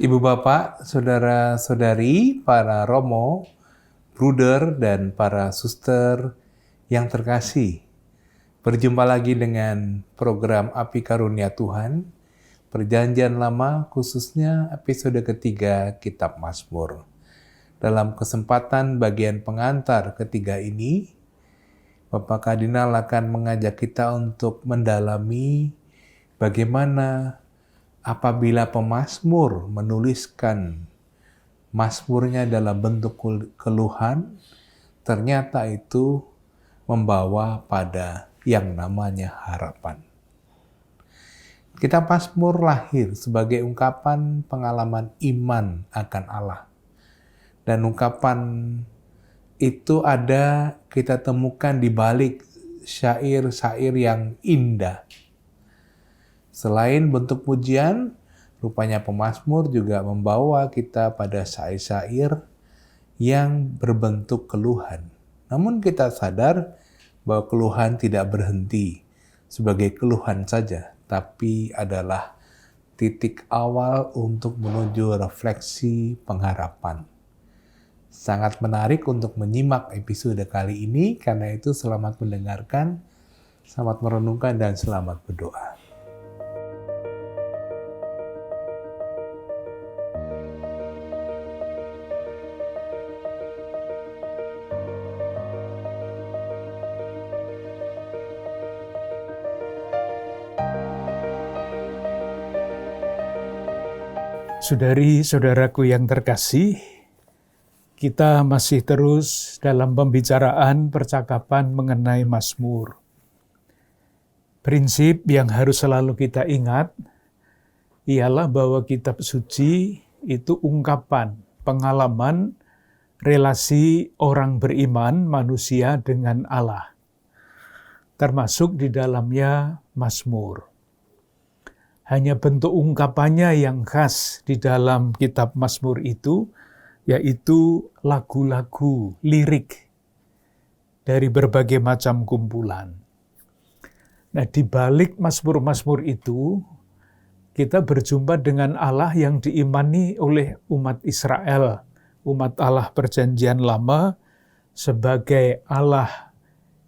Ibu bapak, saudara-saudari, para romo, bruder, dan para suster yang terkasih. Berjumpa lagi dengan program Api Karunia Tuhan, Perjanjian Lama khususnya episode ketiga Kitab Mazmur. Dalam kesempatan bagian pengantar ketiga ini, Bapak Kardinal akan mengajak kita untuk mendalami bagaimana apabila pemazmur menuliskan mazmurnya dalam bentuk keluhan, ternyata itu membawa pada yang namanya harapan. Kitab Mazmur lahir sebagai ungkapan pengalaman iman akan Allah. Dan ungkapan itu kita temukan di balik syair-syair yang indah. Selain bentuk pujian, rupanya pemazmur juga membawa kita pada syair-syair yang berbentuk keluhan. Namun kita sadar bahwa keluhan tidak berhenti sebagai keluhan saja, tapi adalah titik awal untuk menuju refleksi pengharapan. Sangat menarik untuk menyimak episode kali ini, karena itu selamat mendengarkan, selamat merenungkan, dan selamat berdoa. Saudari-saudaraku yang terkasih, kita masih terus dalam pembicaraan percakapan mengenai Mazmur. Prinsip yang harus selalu kita ingat ialah bahwa kitab suci itu ungkapan, pengalaman, relasi orang beriman manusia dengan Allah. Termasuk di dalamnya Mazmur. Hanya bentuk ungkapannya yang khas di dalam kitab Mazmur itu, yaitu lagu-lagu lirik dari berbagai macam kumpulan. Nah, di balik Mazmur-Mazmur itu, kita berjumpa dengan Allah yang diimani oleh umat Israel, umat Allah Perjanjian Lama, sebagai Allah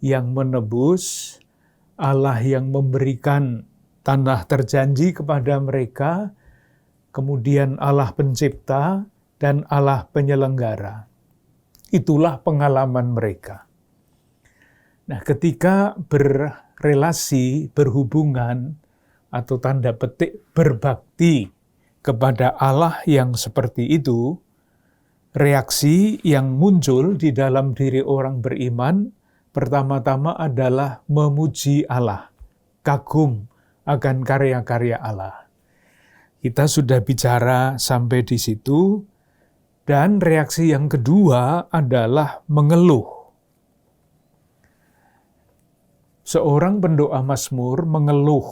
yang menebus, Allah yang memberikan tanah terjanji kepada mereka, kemudian Allah pencipta, dan Allah penyelenggara. Itulah pengalaman mereka. Nah, ketika berrelasi, berhubungan, atau tanda petik berbakti kepada Allah yang seperti itu, reaksi yang muncul di dalam diri orang beriman, pertama-tama adalah memuji Allah, kagum akan karya-karya Allah. Kita sudah bicara sampai di situ, dan reaksi yang kedua adalah mengeluh. Seorang pendoa Mazmur mengeluh.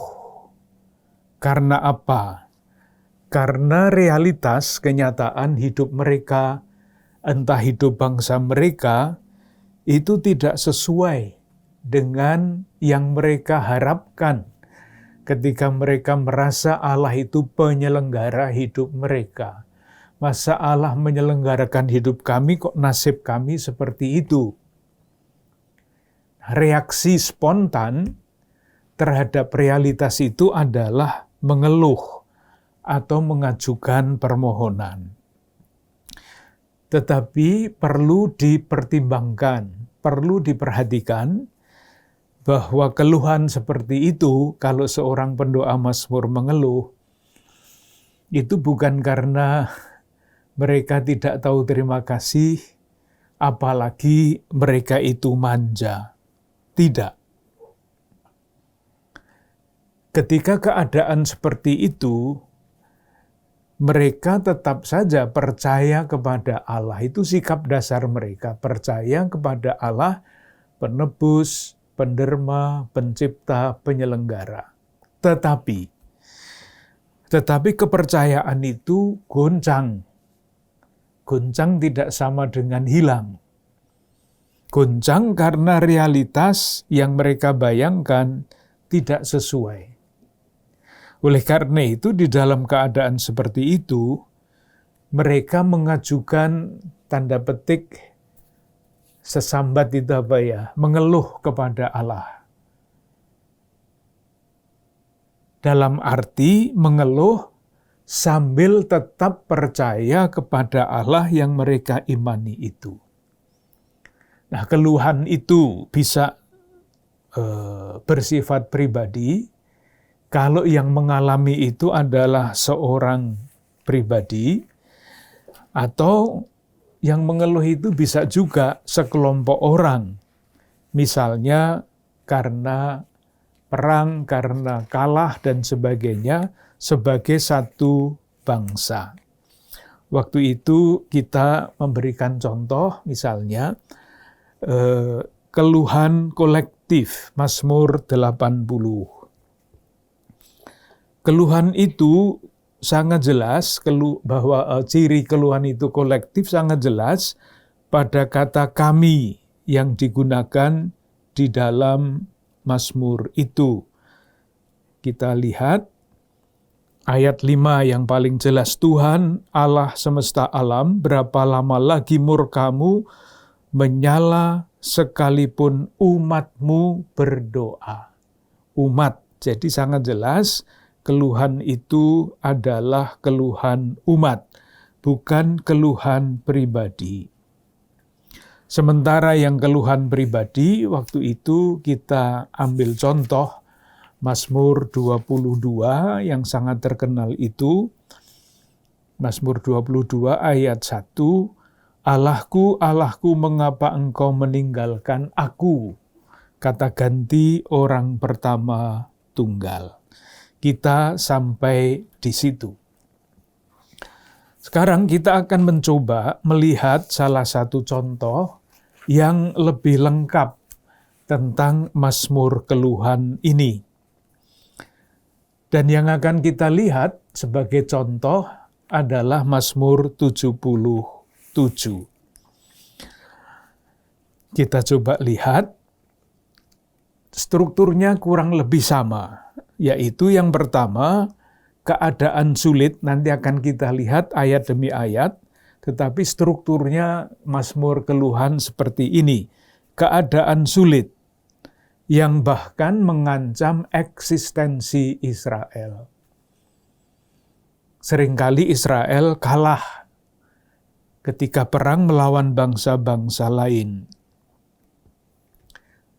Karena apa? Karena realitas kenyataan hidup mereka, entah hidup bangsa mereka, itu tidak sesuai dengan yang mereka harapkan ketika mereka merasa Allah itu penyelenggara hidup mereka. Masa Allah menyelenggarakan hidup kami, kok nasib kami seperti itu? Reaksi spontan terhadap realitas itu adalah mengeluh atau mengajukan permohonan. Tetapi perlu dipertimbangkan, perlu diperhatikan, bahwa keluhan seperti itu, kalau seorang pendoa Mazmur mengeluh, itu bukan karena mereka tidak tahu terima kasih, apalagi mereka itu manja. Tidak. Ketika keadaan seperti itu, mereka tetap saja percaya kepada Allah. Itu sikap dasar mereka, percaya kepada Allah, penebus, penderma, pencipta, penyelenggara. Tetapi kepercayaan itu goncang. Goncang tidak sama dengan hilang. Goncang karena realitas yang mereka bayangkan tidak sesuai. Oleh karena itu, di dalam keadaan seperti itu, mereka mengajukan tanda petik sesambat itu apa ya? Mengeluh kepada Allah. Dalam arti mengeluh sambil tetap percaya kepada Allah yang mereka imani itu. Nah, keluhan itu bisa bersifat pribadi. Kalau yang mengalami itu adalah seorang pribadi, atau yang mengeluh itu bisa juga sekelompok orang. Misalnya karena perang, karena kalah, dan sebagainya, sebagai satu bangsa. Waktu itu kita memberikan contoh, misalnya, keluhan kolektif, Mazmur 80. Keluhan itu sangat jelas, bahwa ciri keluhan itu kolektif sangat jelas pada kata kami yang digunakan di dalam Mazmur itu. Kita lihat ayat 5 yang paling jelas. Tuhan Allah semesta alam, berapa lama lagi murkamu menyala sekalipun umatmu berdoa. Umat, jadi sangat jelas keluhan itu adalah keluhan umat, bukan keluhan pribadi. Sementara yang keluhan pribadi, waktu itu kita ambil contoh Mazmur 22 yang sangat terkenal itu. Mazmur 22 ayat 1, Allahku, Allahku, mengapa engkau meninggalkan aku? Kata ganti orang pertama tunggal. Kita sampai di situ. Sekarang kita akan mencoba melihat salah satu contoh yang lebih lengkap tentang Mazmur keluhan ini. Dan yang akan kita lihat sebagai contoh adalah Mazmur 77. Kita coba lihat, strukturnya kurang lebih sama, yaitu yang pertama, keadaan sulit, nanti akan kita lihat ayat demi ayat, tetapi strukturnya Mazmur keluhan seperti ini. Keadaan sulit yang bahkan mengancam eksistensi Israel. Seringkali Israel kalah ketika perang melawan bangsa-bangsa lain.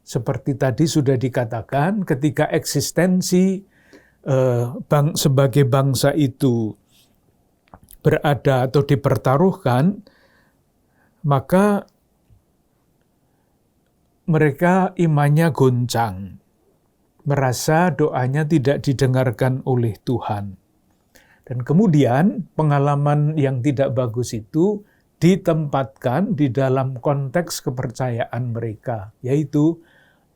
Seperti tadi sudah dikatakan, ketika eksistensi sebagai bangsa itu berada atau dipertaruhkan, maka mereka imannya goncang, merasa doanya tidak didengarkan oleh Tuhan. Dan kemudian pengalaman yang tidak bagus itu ditempatkan di dalam konteks kepercayaan mereka, yaitu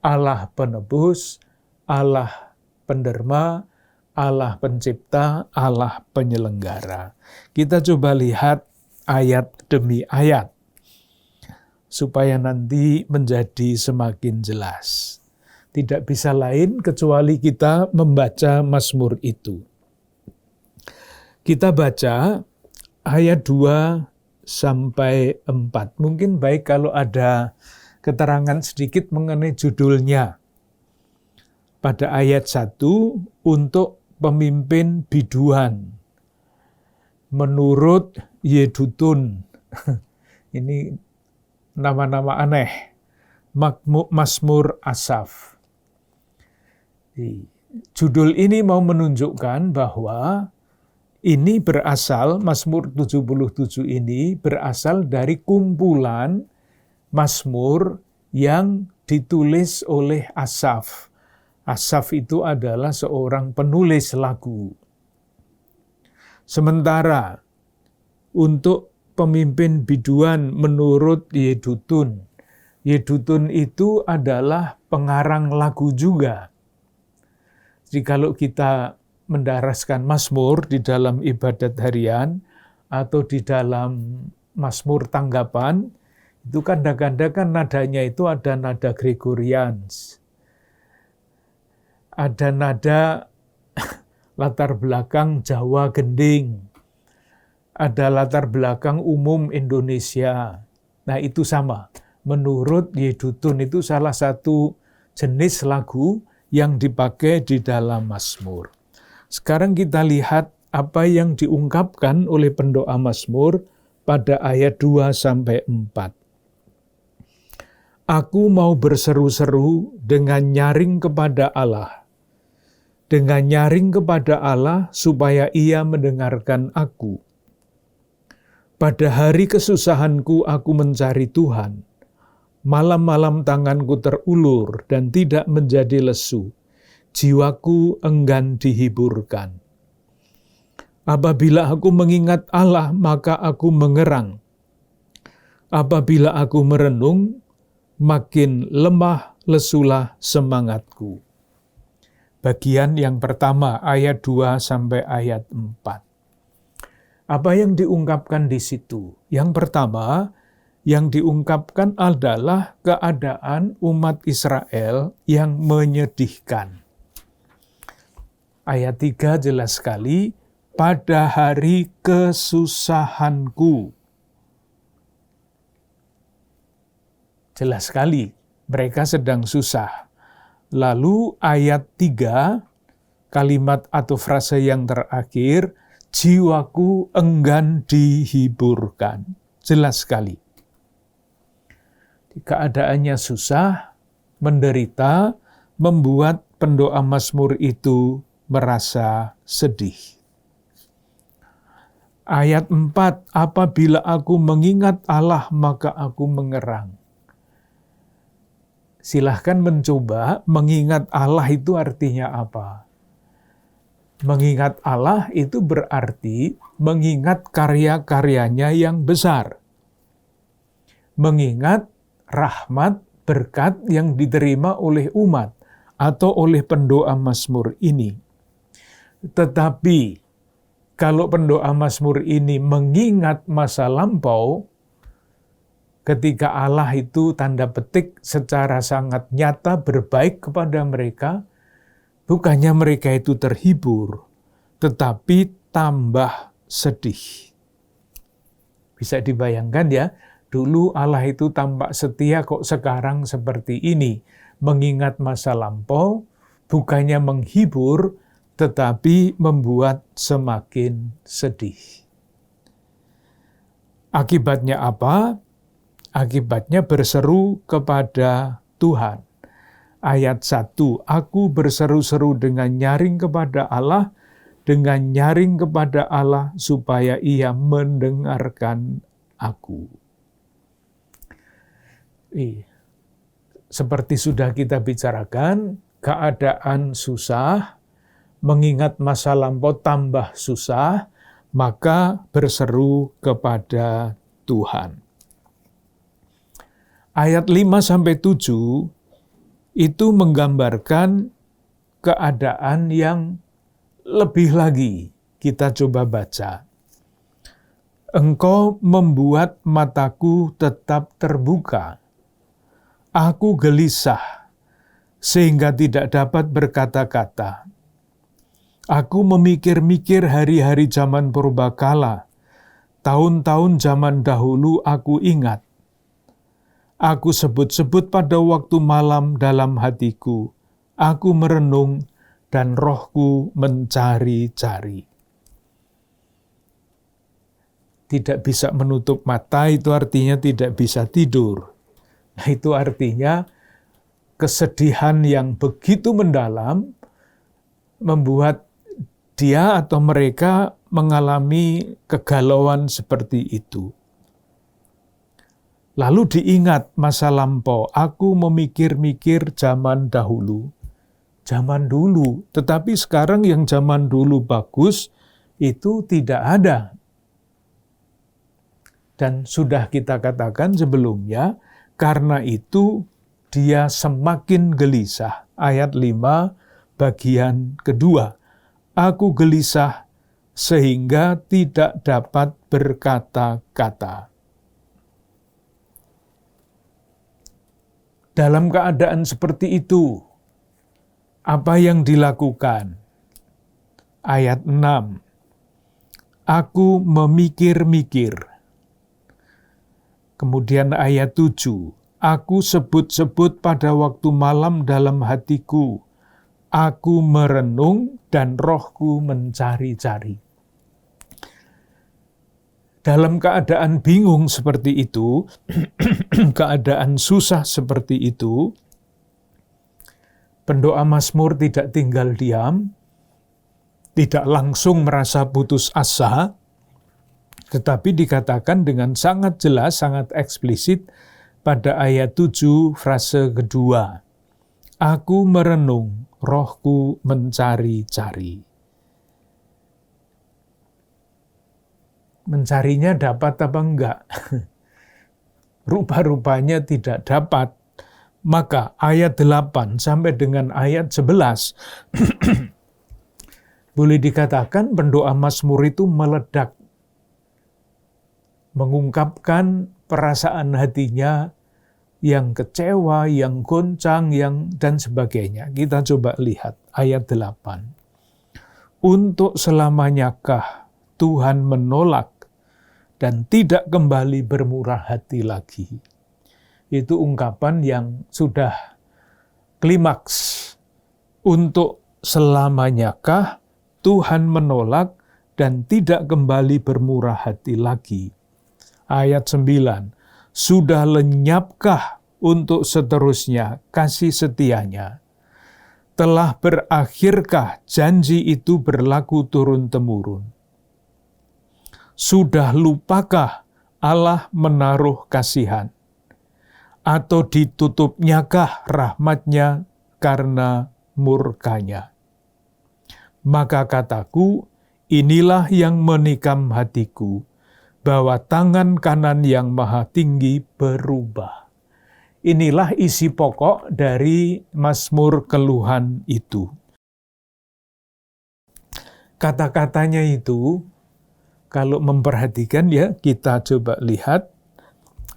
Allah penebus, Allah penderma, Allah pencipta, Allah penyelenggara. Kita coba lihat ayat demi ayat, supaya nanti menjadi semakin jelas. Tidak bisa lain kecuali kita membaca Mazmur itu. Kita baca ayat 2 sampai 4. Mungkin baik kalau ada keterangan sedikit mengenai judulnya. Pada ayat 1, untuk pemimpin biduan menurut Yedutun. Ini nama-nama aneh. Mazmur Asaf. Judul ini mau menunjukkan bahwa ini berasal, Mazmur 77 ini berasal dari kumpulan Mazmur yang ditulis oleh Asaf. Asaf itu adalah seorang penulis lagu. Sementara untuk pemimpin biduan menurut Yedutun, Yedutun itu adalah pengarang lagu juga. Jadi kalau kita mendaraskan Mazmur di dalam ibadat harian atau di dalam Mazmur tanggapan, itu kadang-kadang kan nadanya itu ada nada Gregorians. Ada nada latar belakang Jawa gending. ada latar belakang umum Indonesia. Nah itu sama. Menurut Yedutun itu salah satu jenis lagu yang dipakai di dalam Mazmur. Sekarang kita lihat apa yang diungkapkan oleh pendoa Mazmur pada ayat 2-4. Aku mau berseru-seru dengan nyaring kepada Allah. Dengan nyaring kepada Allah supaya Ia mendengarkan aku. Pada hari kesusahanku aku mencari Tuhan. Malam-malam tanganku terulur dan tidak menjadi lesu. Jiwaku enggan dihiburkan. Apabila aku mengingat Allah, maka aku mengerang. Apabila aku merenung, makin lemah lesulah semangatku. Bagian yang pertama, ayat 2 sampai ayat 4. Apa yang diungkapkan di situ? Yang pertama, yang diungkapkan adalah keadaan umat Israel yang menyedihkan. Ayat 3 jelas sekali, pada hari kesusahanku. Jelas sekali, mereka sedang susah. Lalu ayat 3, kalimat atau frase yang terakhir, jiwaku enggan dihiburkan. Jelas sekali. Keadaannya susah, menderita, membuat pendoa Mazmur itu merasa sedih. Ayat 4, apabila aku mengingat Allah, maka aku mengerang. Silahkan mencoba mengingat Allah itu artinya apa? Mengingat Allah itu berarti mengingat karya-karyanya yang besar. Mengingat rahmat, berkat yang diterima oleh umat atau oleh pendoa Mazmur ini. Tetapi kalau pendoa Mazmur ini mengingat masa lampau, ketika Allah itu tanda petik secara sangat nyata berbaik kepada mereka, bukannya mereka itu terhibur, tetapi tambah sedih. Bisa dibayangkan ya, dulu Allah itu tampak setia, kok sekarang seperti ini. Mengingat masa lampau, bukannya menghibur, tetapi membuat semakin sedih. Akibatnya apa? Akibatnya berseru kepada Tuhan. Ayat 1, aku berseru-seru dengan nyaring kepada Allah, dengan nyaring kepada Allah supaya Ia mendengarkan aku. Seperti sudah kita bicarakan, keadaan susah, mengingat masa lampau tambah susah, maka berseru kepada Tuhan. Ayat 5-7 itu menggambarkan keadaan yang lebih lagi. Kita coba baca. Engkau membuat mataku tetap terbuka. Aku gelisah sehingga tidak dapat berkata-kata. Aku memikir-mikir hari-hari zaman purbakala. Tahun-tahun zaman dahulu aku ingat. Aku sebut-sebut pada waktu malam dalam hatiku. Aku merenung dan rohku mencari-cari. Tidak bisa menutup mata itu artinya tidak bisa tidur. Nah, itu artinya kesedihan yang begitu mendalam membuat dia atau mereka mengalami kegalauan seperti itu. Lalu diingat masa lampau, aku memikir-mikir zaman dahulu. Zaman dulu, tetapi sekarang yang zaman dulu bagus, itu tidak ada. Dan sudah kita katakan sebelumnya, karena itu dia semakin gelisah. Ayat 5 bagian kedua. Aku gelisah sehingga tidak dapat berkata-kata. Dalam keadaan seperti itu, apa yang dilakukan? Ayat 6. aku memikir-mikir. Kemudian ayat 7, aku sebut-sebut pada waktu malam dalam hatiku, aku merenung dan rohku mencari-cari. Dalam keadaan bingung seperti itu, keadaan susah seperti itu, pendoa Mazmur tidak tinggal diam, tidak langsung merasa putus asa, tetapi dikatakan dengan sangat jelas, sangat eksplisit pada ayat 7 frase kedua. Aku merenung, rohku mencari-cari. Mencarinya dapat apa enggak? Rupa-rupanya tidak dapat. Maka ayat 8 sampai dengan ayat 11 boleh dikatakan pendoa Mazmur itu meledak, mengungkapkan perasaan hatinya yang kecewa, yang goncang, dan sebagainya. Kita coba lihat ayat 8. Untuk selamanyakah Tuhan menolak dan tidak kembali bermurah hati lagi? Itu ungkapan yang sudah klimaks. Untuk selamanyakah Tuhan menolak dan tidak kembali bermurah hati lagi? Ayat 9, sudah lenyapkah untuk seterusnya kasih setianya? Telah berakhirkah janji itu berlaku turun-temurun? Sudah lupakah Allah menaruh kasihan? Atau ditutupnyakah rahmat-Nya karena murkanya? Maka kataku, inilah yang menikam hatiku, bahwa tangan kanan yang maha tinggi berubah. Inilah isi pokok dari Mazmur keluhan itu. Kata-katanya itu, kalau memperhatikan ya, kita coba lihat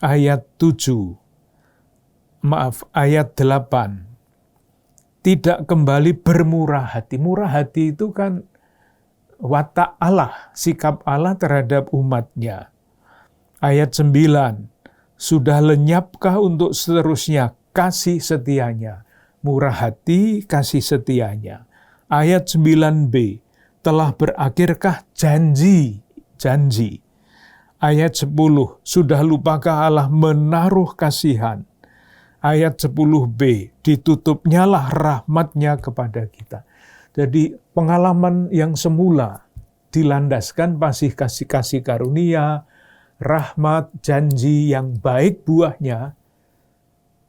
ayat 8. Tidak kembali bermurah hati. Murah hati itu kan watak Allah, sikap Allah terhadap umat-Nya. Ayat 9, sudah lenyapkah untuk seterusnya kasih setianya? Murah hati, kasih setianya. Ayat 9b, telah berakhirkah janji? Ayat 10, sudah lupakah Allah menaruh kasihan? Ayat 10b, ditutupnyalah rahmat-Nya kepada kita. Jadi pengalaman yang semula dilandaskan kasih karunia, rahmat, janji yang baik buahnya,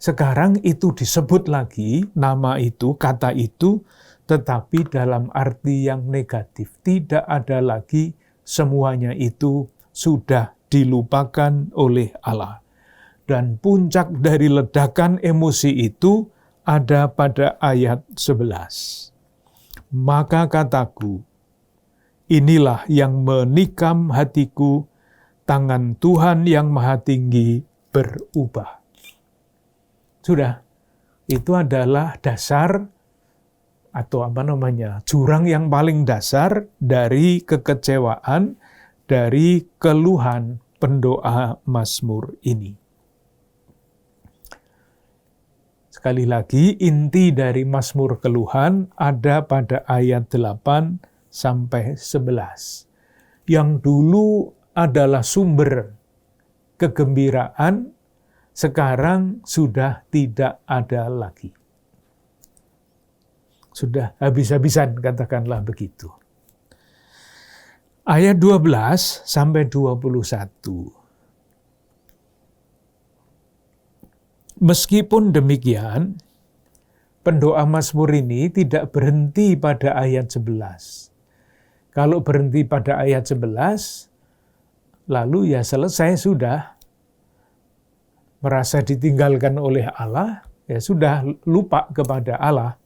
sekarang itu disebut lagi, nama itu, kata itu, tetapi dalam arti yang negatif. Tidak ada lagi, semuanya itu sudah dilupakan oleh Allah. Dan puncak dari ledakan emosi itu ada pada ayat 11. Maka kataku, inilah yang menikam hatiku, tangan Tuhan yang maha tinggi berubah. Sudah, itu adalah dasar atau jurang yang paling dasar dari kekecewaan, dari keluhan pendoa Mazmur ini. Sekali lagi, inti dari Mazmur keluhan ada pada ayat 8 sampai 11. Yang dulu adalah sumber kegembiraan, sekarang sudah tidak ada lagi. Sudah habis-habisan, katakanlah begitu. Ayat 12 sampai 21. Meskipun demikian, pendoa Mazmur ini tidak berhenti pada ayat 11. Kalau berhenti pada ayat 11, lalu ya selesai sudah. Merasa ditinggalkan oleh Allah, ya sudah lupa kepada Allah.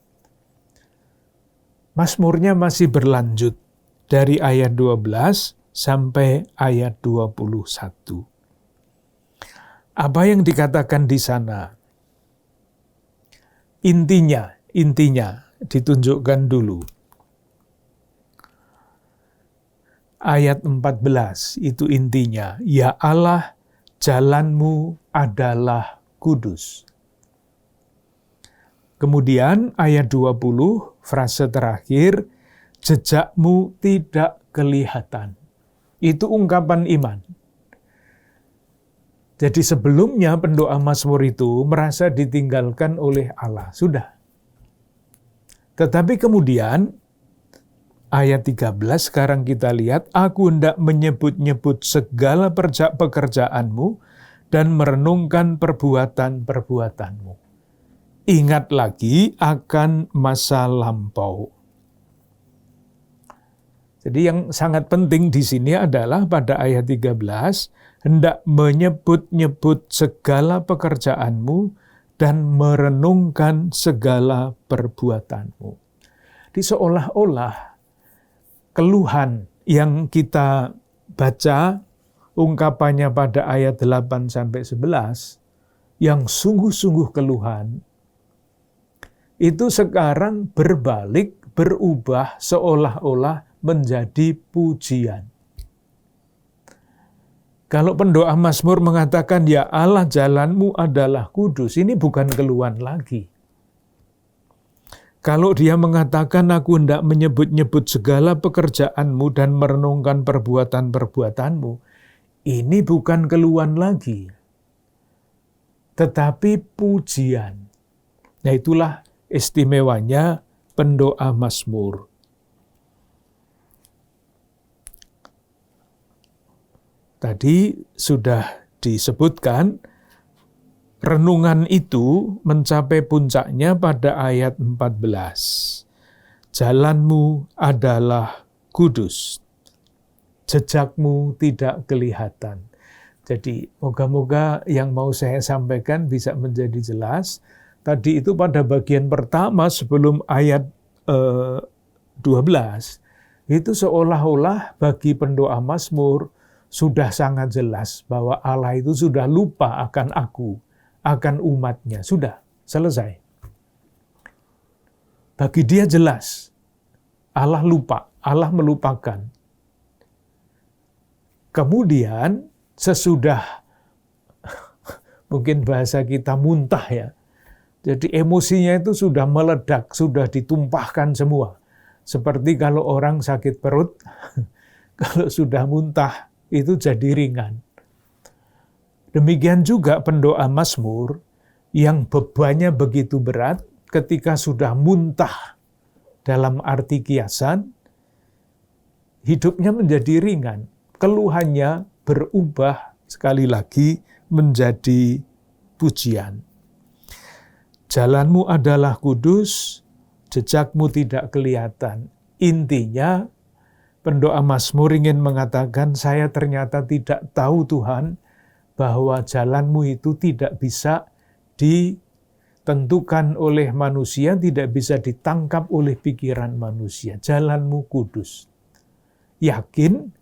Mazmurnya masih berlanjut dari ayat 12 sampai ayat 21. Apa yang dikatakan di sana? Intinya ditunjukkan dulu. ayat 14, itu intinya. Ya Allah, jalanmu adalah kudus. Kemudian ayat 20, frase terakhir, jejakmu tidak kelihatan. Itu ungkapan iman. Jadi sebelumnya pendoa Mazmur itu merasa ditinggalkan oleh Allah. Sudah. Tetapi kemudian ayat 13 sekarang kita lihat, aku hendak menyebut-nyebut segala pekerjaanmu dan merenungkan perbuatan-perbuatanmu. Ingat lagi akan masa lampau. Jadi yang sangat penting di sini adalah pada ayat 13, hendak menyebut-nyebut segala pekerjaanmu dan merenungkan segala perbuatanmu. Di seolah-olah keluhan yang kita baca ungkapannya pada ayat 8-11 yang sungguh-sungguh keluhan itu sekarang berbalik, berubah seolah-olah menjadi pujian. Kalau pendoa Mazmur mengatakan, ya Allah jalanmu adalah kudus, ini bukan keluhan lagi. Kalau dia mengatakan, aku hendak menyebut-nyebut segala pekerjaanmu dan merenungkan perbuatan-perbuatanmu, ini bukan keluhan lagi, tetapi pujian. Nah itulah istimewanya pendoa Mazmur. Tadi sudah disebutkan, renungan itu mencapai puncaknya pada ayat 14. Jalanmu adalah kudus, jejakmu tidak kelihatan. Jadi moga-moga yang mau saya sampaikan bisa menjadi jelas. Tadi itu pada bagian pertama sebelum ayat 12, itu seolah-olah bagi pendoa Mazmur sudah sangat jelas bahwa Allah itu sudah lupa akan aku, akan umatnya. Sudah, selesai. Bagi dia jelas, Allah lupa, Allah melupakan. Kemudian sesudah, mungkin bahasa kita muntah ya, jadi emosinya itu sudah meledak, sudah ditumpahkan semua. Seperti kalau orang sakit perut, kalau sudah muntah, itu jadi ringan. Demikian juga pendoa Mazmur yang bebannya begitu berat ketika sudah muntah dalam arti kiasan, hidupnya menjadi ringan. Keluhannya berubah sekali lagi menjadi pujian. Jalanmu adalah kudus, jejakmu tidak kelihatan. Intinya, pendoa Mazmur ingin mengatakan, saya ternyata tidak tahu Tuhan, bahwa jalanmu itu tidak bisa ditentukan oleh manusia, tidak bisa ditangkap oleh pikiran manusia. Jalanmu kudus. Yakin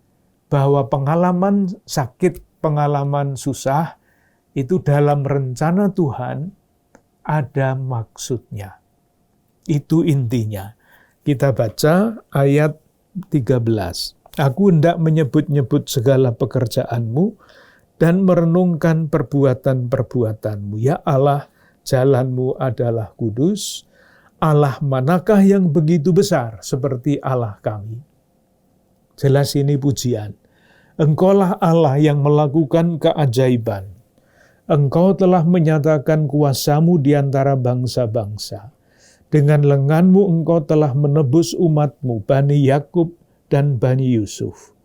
bahwa pengalaman sakit, pengalaman susah, itu dalam rencana Tuhan ada maksudnya. Itu intinya. Kita baca ayat 13. Aku hendak menyebut-nyebut segala pekerjaanmu dan merenungkan perbuatan-perbuatanmu. Ya Allah, jalanmu adalah kudus. Allah manakah yang begitu besar seperti Allah kami? Jelas ini pujian. Engkaulah Allah yang melakukan keajaiban. Engkau telah menyatakan kuasamu di antara bangsa-bangsa. Dengan lenganmu engkau telah menebus umatmu, Bani Yakub dan Bani Yusuf.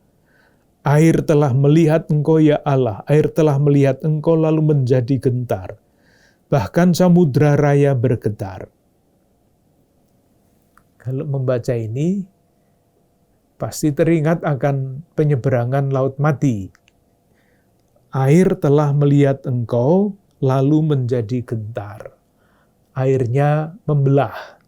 Air telah melihat engkau ya Allah, air telah melihat engkau lalu menjadi gentar. Bahkan samudra raya bergetar. Kalau membaca ini, pasti teringat akan penyeberangan Laut Mati. Air telah melihat engkau lalu menjadi gentar. Airnya membelah.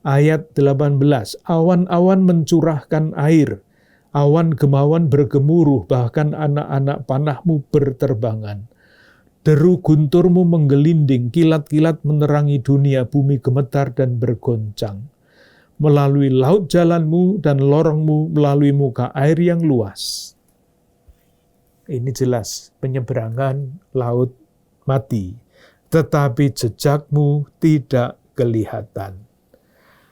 Ayat 18, awan-awan mencurahkan air, awan gemawan bergemuruh, bahkan anak-anak panahmu berterbangan. Deru gunturmu menggelinding, kilat-kilat menerangi dunia, bumi gemetar dan bergoncang. melalui laut jalanmu dan lorongmu melalui muka air yang luas. Ini jelas penyeberangan laut mati, tetapi jejakmu tidak kelihatan.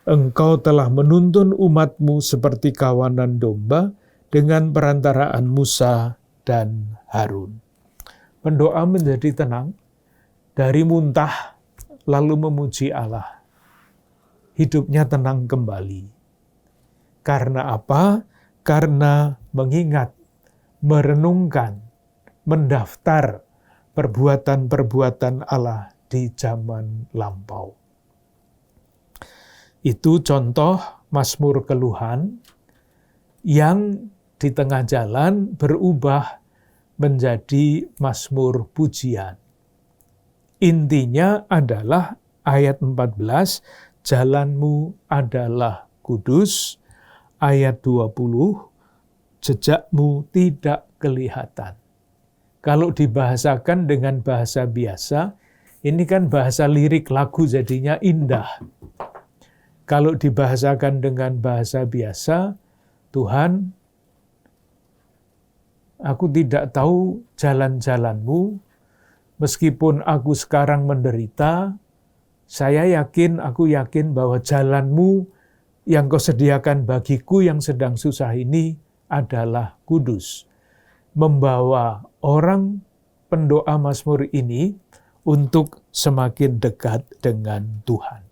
Engkau telah menuntun umatmu seperti kawanan domba dengan perantaraan Musa dan Harun. Pendoa menjadi tenang, dari muntah lalu memuji Allah. Hidupnya tenang kembali. Karena apa? Karena mengingat, merenungkan, mendaftar perbuatan-perbuatan Allah di zaman lampau. Itu contoh Mazmur keluhan yang di tengah jalan berubah menjadi Mazmur pujian. Intinya adalah ayat 14, jalanmu adalah kudus. Ayat 20, jejakmu tidak kelihatan. Kalau dibahasakan dengan bahasa biasa, ini kan bahasa lirik lagu jadinya indah. Kalau dibahasakan dengan bahasa biasa, Tuhan, aku tidak tahu jalan-jalanmu, meskipun aku sekarang menderita, aku yakin bahwa jalanmu yang kau sediakan bagiku yang sedang susah ini adalah kudus. Membawa orang pendoa Mazmur ini untuk semakin dekat dengan Tuhan.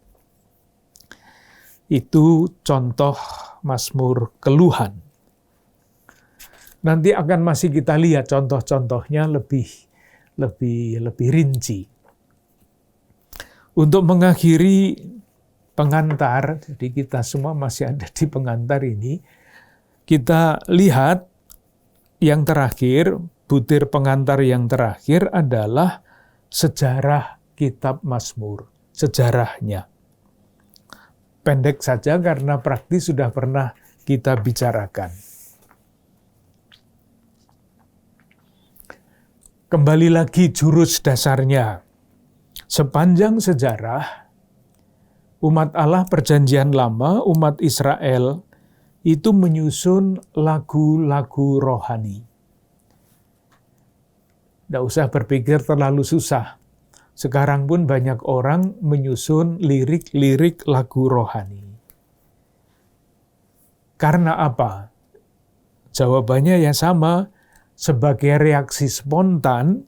Itu contoh Mazmur keluhan. Nanti akan masih kita lihat contoh-contohnya lebih rinci. Untuk mengakhiri pengantar, jadi kita semua masih ada di pengantar ini, kita lihat yang terakhir, butir pengantar yang terakhir adalah sejarah kitab Mazmur, sejarahnya. Pendek saja karena praktis sudah pernah kita bicarakan. Kembali lagi jurus dasarnya. Sepanjang sejarah, umat Allah Perjanjian Lama, umat Israel, itu menyusun lagu-lagu rohani. Tidak usah berpikir terlalu susah. Sekarang pun banyak orang menyusun lirik-lirik lagu rohani. Karena apa? Jawabannya ya sama, sebagai reaksi spontan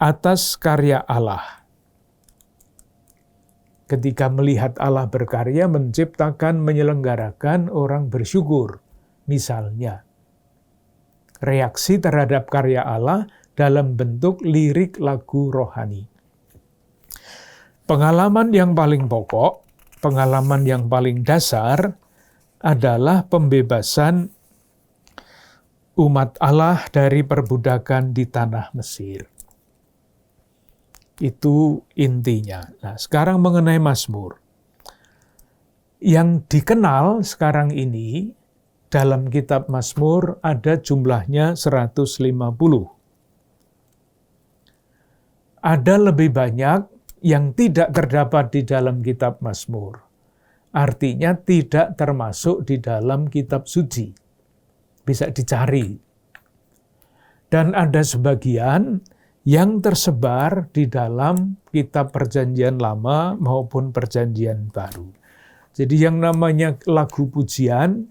atas karya Allah. Ketika melihat Allah berkarya, menciptakan, menyelenggarakan, orang bersyukur. Misalnya, reaksi terhadap karya Allah dalam bentuk lirik lagu rohani. Pengalaman yang paling pokok, pengalaman yang paling dasar adalah pembebasan umat Allah dari perbudakan di tanah Mesir. Itu intinya. Nah, sekarang mengenai Mazmur. Yang dikenal sekarang ini dalam kitab Mazmur ada jumlahnya 150. Ada lebih banyak yang tidak terdapat di dalam kitab Mazmur. Artinya tidak termasuk di dalam kitab suci. Bisa dicari. Dan ada sebagian yang tersebar di dalam kitab Perjanjian Lama maupun Perjanjian Baru. Jadi yang namanya lagu pujian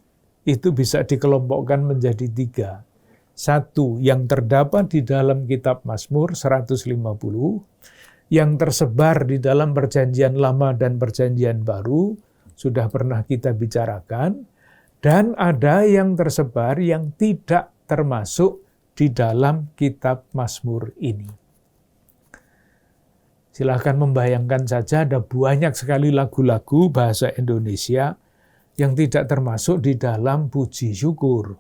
itu bisa dikelompokkan menjadi 3. 1, yang terdapat di dalam kitab Mazmur 150, yang tersebar di dalam Perjanjian Lama dan Perjanjian Baru, sudah pernah kita bicarakan, dan ada yang tersebar yang tidak termasuk di dalam kitab Mazmur ini. Silahkan membayangkan saja ada banyak sekali lagu-lagu bahasa Indonesia yang tidak termasuk di dalam puji syukur.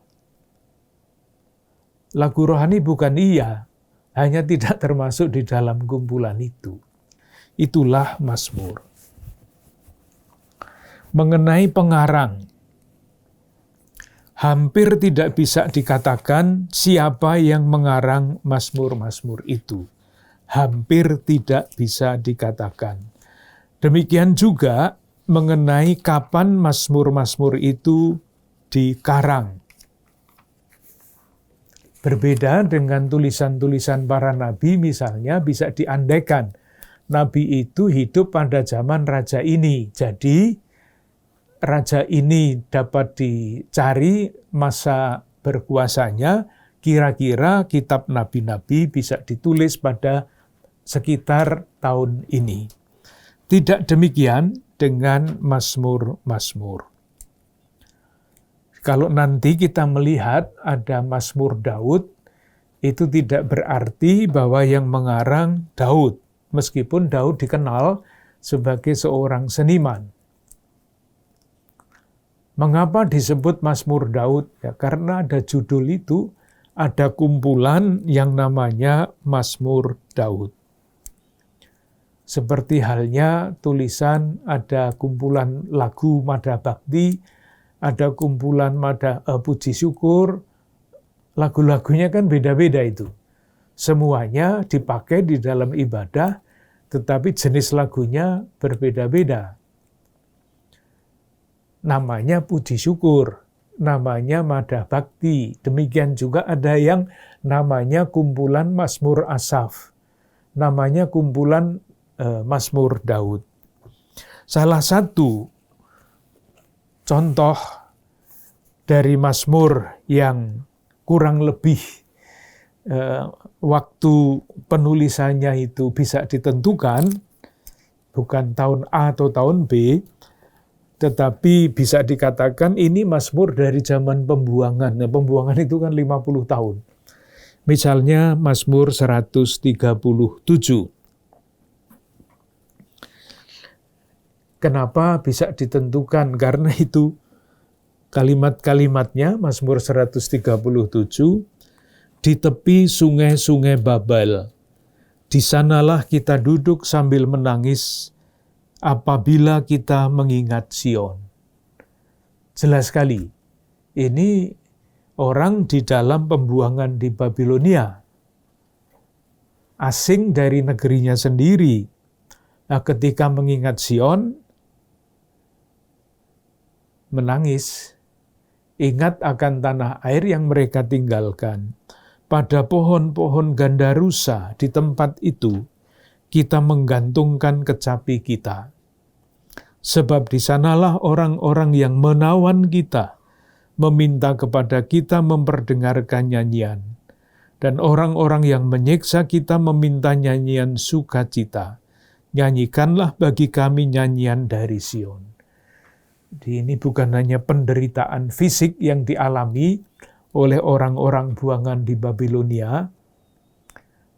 Lagu rohani bukan iya, hanya tidak termasuk di dalam kumpulan itu. Itulah Mazmur. Mengenai pengarang, hampir tidak bisa dikatakan siapa yang mengarang Mazmur-Mazmur itu. Hampir tidak bisa dikatakan. Demikian juga mengenai kapan Mazmur-Mazmur itu dikarang. Berbeda dengan tulisan-tulisan para nabi, misalnya bisa diandaikan nabi itu hidup pada zaman raja ini. Jadi raja ini dapat dicari masa berkuasanya, kira-kira kitab nabi-nabi bisa ditulis pada sekitar tahun ini. Tidak demikian dengan Mazmur-Mazmur. Kalau nanti kita melihat ada Mazmur Daud, itu tidak berarti bahwa yang mengarang Daud, meskipun Daud dikenal sebagai seorang seniman. Mengapa disebut Mazmur Daud? Ya, karena ada judul itu, ada kumpulan yang namanya Mazmur Daud. Seperti halnya tulisan ada kumpulan lagu Mada Bhakti, ada kumpulan puji syukur, lagu-lagunya kan beda-beda itu. Semuanya dipakai di dalam ibadah, tetapi jenis lagunya berbeda-beda. Namanya puji syukur, namanya Mada Bhakti. Demikian juga ada yang namanya kumpulan Mazmur Asaf, namanya kumpulan Mazmur Daud. Salah satu contoh dari Mazmur yang kurang lebih waktu penulisannya itu bisa ditentukan, bukan tahun A atau tahun B, tetapi bisa dikatakan ini Mazmur dari zaman pembuangan. Nah, pembuangan itu kan 50 tahun. Misalnya Mazmur 137. Kenapa bisa ditentukan? Karena itu kalimat-kalimatnya Mazmur 137, di tepi sungai-sungai Babel, di sanalah kita duduk sambil menangis apabila kita mengingat Sion. Jelas sekali, ini orang di dalam pembuangan di Babilonia, asing dari negerinya sendiri. Nah, ketika mengingat Sion, menangis, ingat akan tanah air yang mereka tinggalkan. Pada pohon-pohon gandarusa di tempat itu, kita menggantungkan kecapi kita. Sebab di sanalah orang-orang yang menawan kita, meminta kepada kita memperdengarkan nyanyian. Dan orang-orang yang menyiksa kita meminta nyanyian sukacita. Nyanyikanlah bagi kami nyanyian dari Sion. Ini bukan hanya penderitaan fisik yang dialami oleh orang-orang buangan di Babilonia,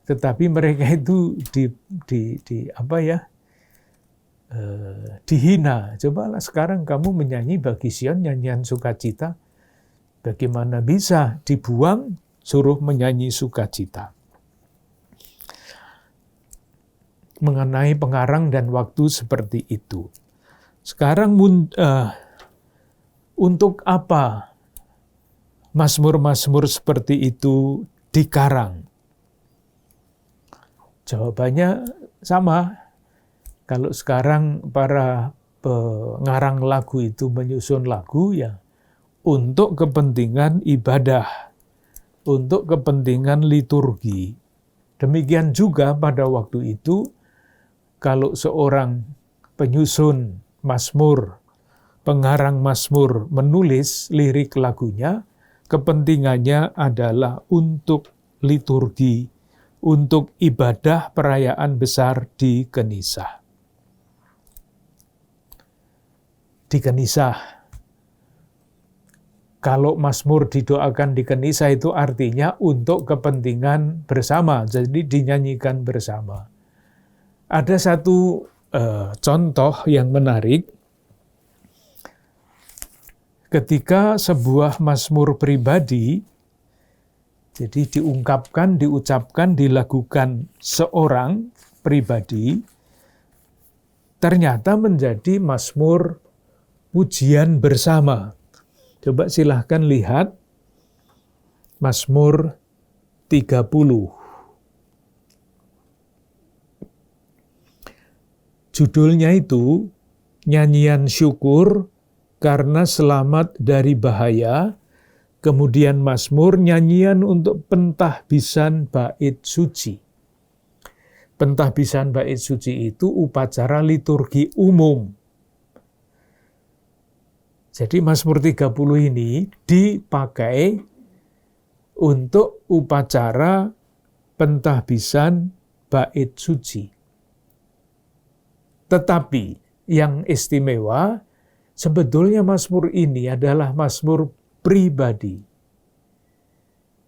tetapi mereka itu dihina. Cobalah sekarang kamu menyanyi bagi Sion nyanyian sukacita. Bagaimana bisa dibuang, suruh menyanyi sukacita. Mengenai pengarang dan waktu seperti itu. Sekarang untuk apa Mazmur-Mazmur seperti itu dikarang? Jawabannya sama. Kalau sekarang para pengarang lagu itu menyusun lagu, ya untuk kepentingan ibadah, untuk kepentingan liturgi. Demikian juga pada waktu itu, kalau seorang penyusun Mazmur, pengarang Mazmur menulis lirik lagunya, kepentingannya adalah untuk liturgi, untuk ibadah perayaan besar di Kenisah. Di Kenisah, kalau Mazmur didoakan di Kenisah itu artinya untuk kepentingan bersama, jadi dinyanyikan bersama. Ada satu contoh yang menarik, ketika sebuah mazmur pribadi, jadi diucapkan, dilakukan seorang pribadi, ternyata menjadi mazmur pujian bersama. Coba silahkan lihat Mazmur 30. Judulnya itu nyanyian syukur karena selamat dari bahaya, kemudian Mazmur nyanyian untuk pentahbisan bait suci. Pentahbisan bait suci itu upacara liturgi umum. Jadi Mazmur 30 ini dipakai untuk upacara pentahbisan bait suci. Tetapi yang istimewa, sebetulnya Mazmur ini adalah Mazmur pribadi.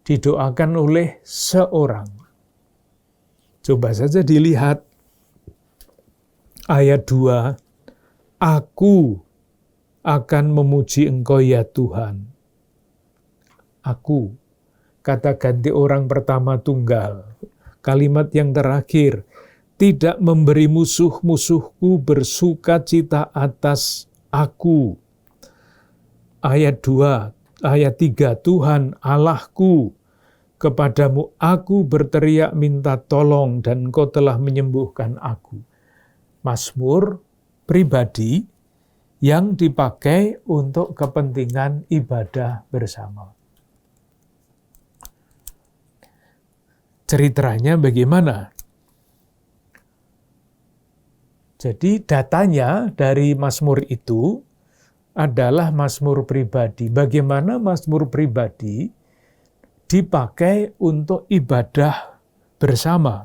Didoakan oleh seorang. Coba saja dilihat ayat 2. Aku akan memuji Engkau ya Tuhan. Aku, kata ganti orang pertama tunggal. Kalimat yang terakhir, tidak memberi musuh-musuhku bersuka cita atas aku. Ayat 2, ayat 3, Tuhan Allahku, kepadamu aku berteriak minta tolong dan Engkau telah menyembuhkan aku. Mazmur pribadi yang dipakai untuk kepentingan ibadah bersama. Ceritanya bagaimana? Jadi datanya dari Mazmur itu adalah Mazmur pribadi. Bagaimana Mazmur pribadi dipakai untuk ibadah bersama?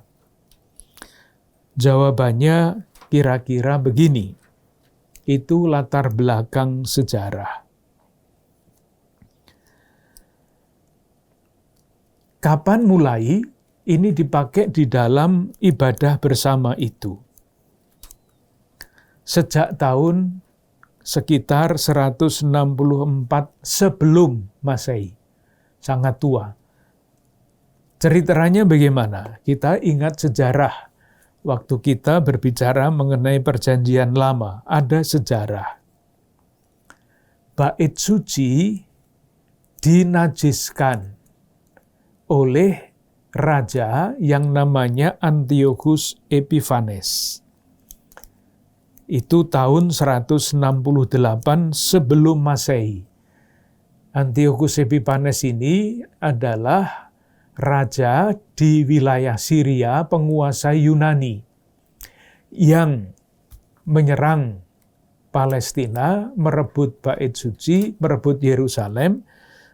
Jawabannya kira-kira begini. Itu latar belakang sejarah. Kapan mulai ini dipakai di dalam ibadah bersama itu? Sejak tahun sekitar 164 sebelum Masehi. Sangat tua. Ceritanya bagaimana? Kita ingat sejarah. Waktu kita berbicara mengenai perjanjian lama, ada sejarah. Bait suci dinajiskan oleh raja yang namanya Antiochus Epiphanes. Itu tahun 168 sebelum Masehi. Antiochus Epiphanes ini adalah raja di wilayah Syria, penguasa Yunani, yang menyerang Palestina, merebut bait suci, merebut Yerusalem,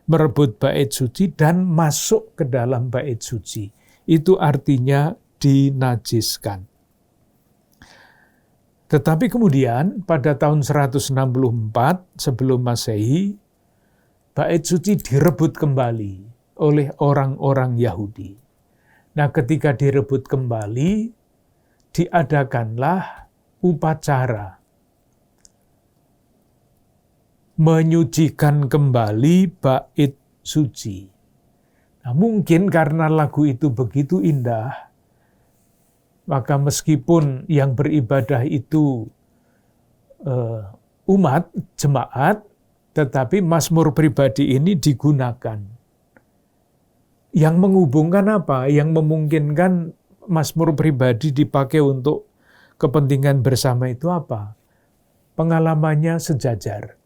merebut bait suci, dan masuk ke dalam bait suci. Itu artinya dinajiskan. Tetapi kemudian pada tahun 164 sebelum Masehi, bait suci direbut kembali oleh orang-orang Yahudi. Nah, ketika direbut kembali, diadakanlah upacara menyucikan kembali bait suci. Nah, mungkin karena lagu itu begitu indah, maka meskipun yang beribadah itu umat, jemaat, tetapi Mazmur pribadi ini digunakan. Yang menghubungkan apa? Yang memungkinkan Mazmur pribadi dipakai untuk kepentingan bersama itu apa? Pengalamannya sejajar.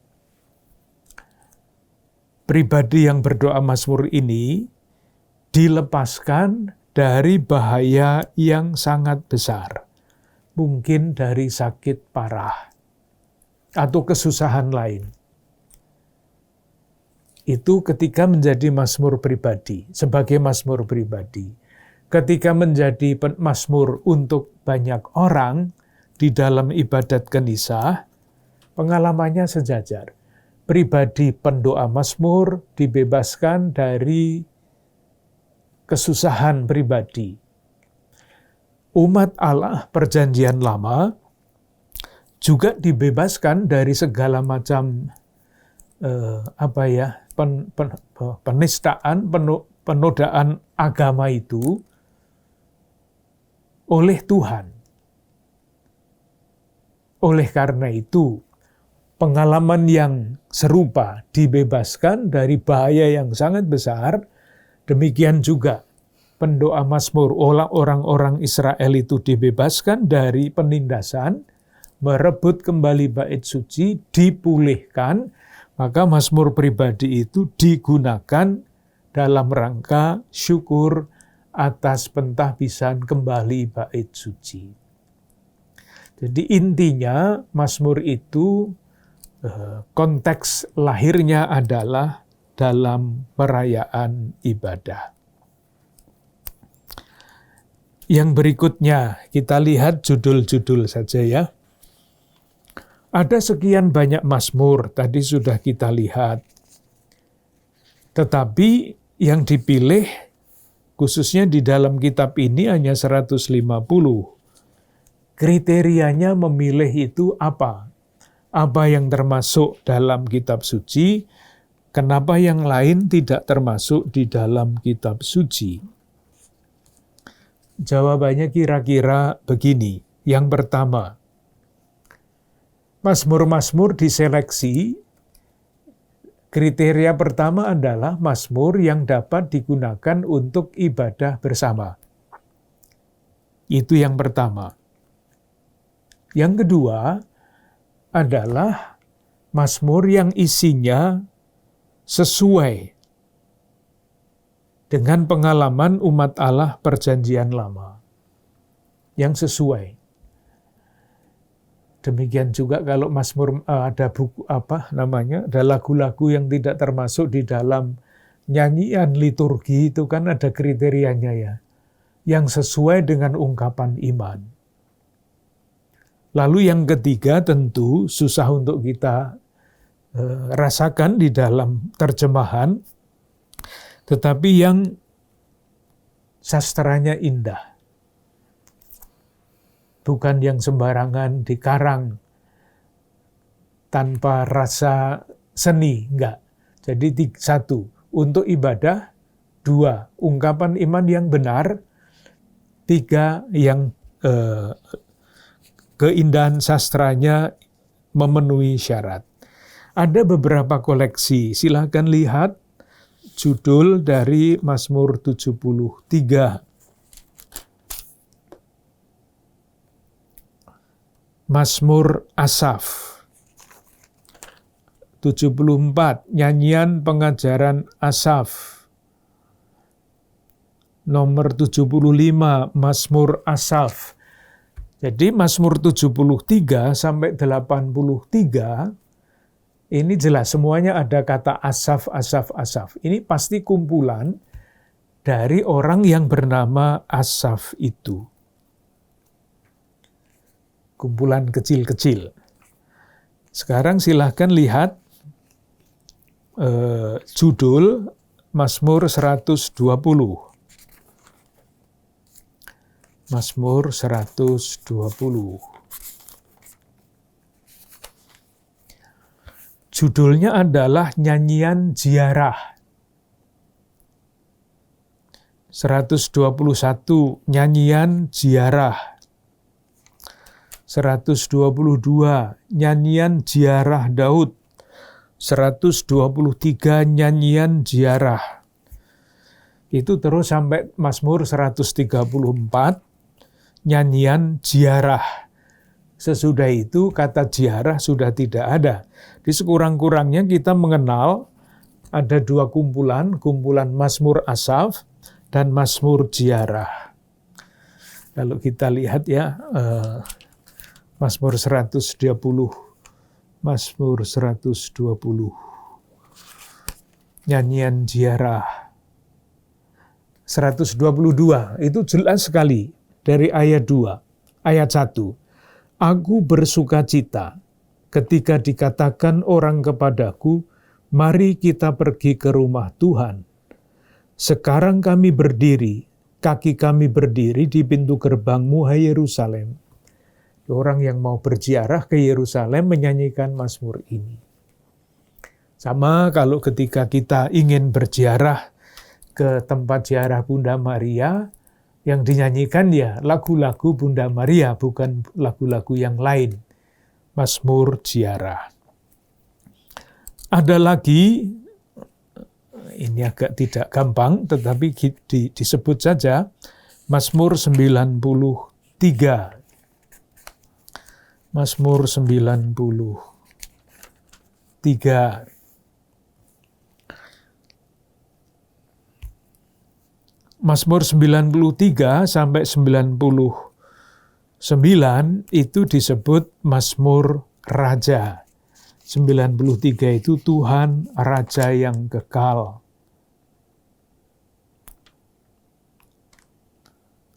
Pribadi yang berdoa Mazmur ini dilepaskan dari bahaya yang sangat besar. Mungkin dari sakit parah atau kesusahan lain. Itu ketika menjadi mazmur pribadi, sebagai mazmur pribadi. Ketika menjadi mazmur untuk banyak orang di dalam ibadat kenisah, pengalamannya sejajar. Pribadi pendoa mazmur dibebaskan dari kesusahan pribadi. Umat Allah perjanjian lama juga dibebaskan dari segala macam penistaan, penodaan agama itu oleh Tuhan. Oleh karena itu, pengalaman yang serupa dibebaskan dari bahaya yang sangat besar, demikian juga pendoa mazmur orang-orang Israel itu dibebaskan dari penindasan merebut kembali bait suci, dipulihkan, maka Mazmur pribadi itu digunakan dalam rangka syukur atas pentahbisan kembali bait suci. Jadi intinya Mazmur itu konteks lahirnya adalah dalam perayaan ibadah. Yang berikutnya kita lihat judul-judul saja ya. Ada sekian banyak Mazmur, tadi sudah kita lihat. Tetapi yang dipilih khususnya di dalam kitab ini hanya 150. Kriterianya memilih itu apa? Apa yang termasuk dalam kitab suci? Kenapa yang lain tidak termasuk di dalam kitab suci? Jawabannya kira-kira begini. Yang pertama, Mazmur-mazmur diseleksi. Kriteria pertama adalah mazmur yang dapat digunakan untuk ibadah bersama. Itu yang pertama. Yang kedua adalah mazmur yang isinya sesuai dengan pengalaman umat Allah perjanjian lama. Yang sesuai. Demikian juga kalau Mazmur ada buku ada lagu-lagu yang tidak termasuk di dalam nyanyian liturgi itu kan ada kriterianya ya. Yang sesuai dengan ungkapan iman. Lalu yang ketiga tentu susah untuk kita rasakan di dalam terjemahan, tetapi yang sastranya indah. Bukan yang sembarangan dikarang tanpa rasa seni, enggak. Jadi satu, untuk ibadah, dua, ungkapan iman yang benar, tiga, yang keindahan sastranya memenuhi syarat. Ada beberapa koleksi, silakan lihat judul dari Mazmur 73. Mazmur Asaf 74, nyanyian pengajaran Asaf. Nomor 75, Mazmur Asaf. Jadi Mazmur 73 sampai 83, ini jelas semuanya ada kata Asaf, Asaf, Asaf. Ini pasti kumpulan dari orang yang bernama Asaf itu. Kumpulan kecil-kecil. Sekarang silahkan lihat judul Mazmur 120. Mazmur 120. Judulnya adalah Nyanyian Ziarah. 121, Nyanyian Ziarah. 122, Nyanyian Ziarah Daud. 123, Nyanyian Ziarah. Itu terus sampai Mazmur 134, Nyanyian Ziarah. Sesudah itu kata ziarah sudah tidak ada. Di sekurang-kurangnya kita mengenal ada dua kumpulan, kumpulan Mazmur Asaf dan Mazmur Ziarah. Kalau kita lihat ya, Mazmur 120, Mazmur 120, Nyanyian Ziarah. 122, itu jelas sekali dari ayat 2, ayat 1. Aku bersukacita ketika dikatakan orang kepadaku, mari kita pergi ke rumah Tuhan. Sekarang kami berdiri, kaki kami berdiri di pintu gerbangmu, hai Yerusalem. Orang yang mau berziarah ke Yerusalem menyanyikan mazmur ini. Sama kalau ketika kita ingin berziarah ke tempat ziarah Bunda Maria, yang dinyanyikan ya lagu-lagu Bunda Maria, bukan lagu-lagu yang lain. Mazmur ziarah. Ada lagi, ini agak tidak gampang, tetapi disebut saja Mazmur 93. Mazmur 93. Mazmur 93 sampai 99 itu disebut Mazmur Raja. 93 itu Tuhan Raja yang kekal.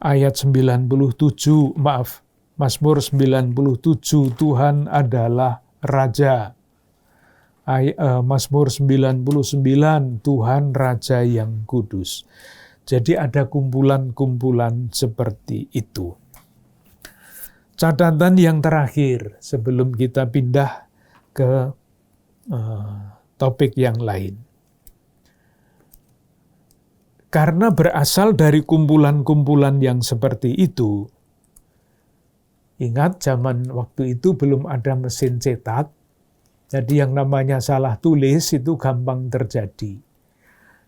Ayat 97, Mazmur 97, Tuhan adalah Raja. Mazmur 99, Tuhan Raja yang kudus. Jadi ada kumpulan-kumpulan seperti itu. Catatan yang terakhir sebelum kita pindah ke topik yang lain. Karena berasal dari kumpulan-kumpulan yang seperti itu, ingat zaman waktu itu belum ada mesin cetak, jadi yang namanya salah tulis itu gampang terjadi.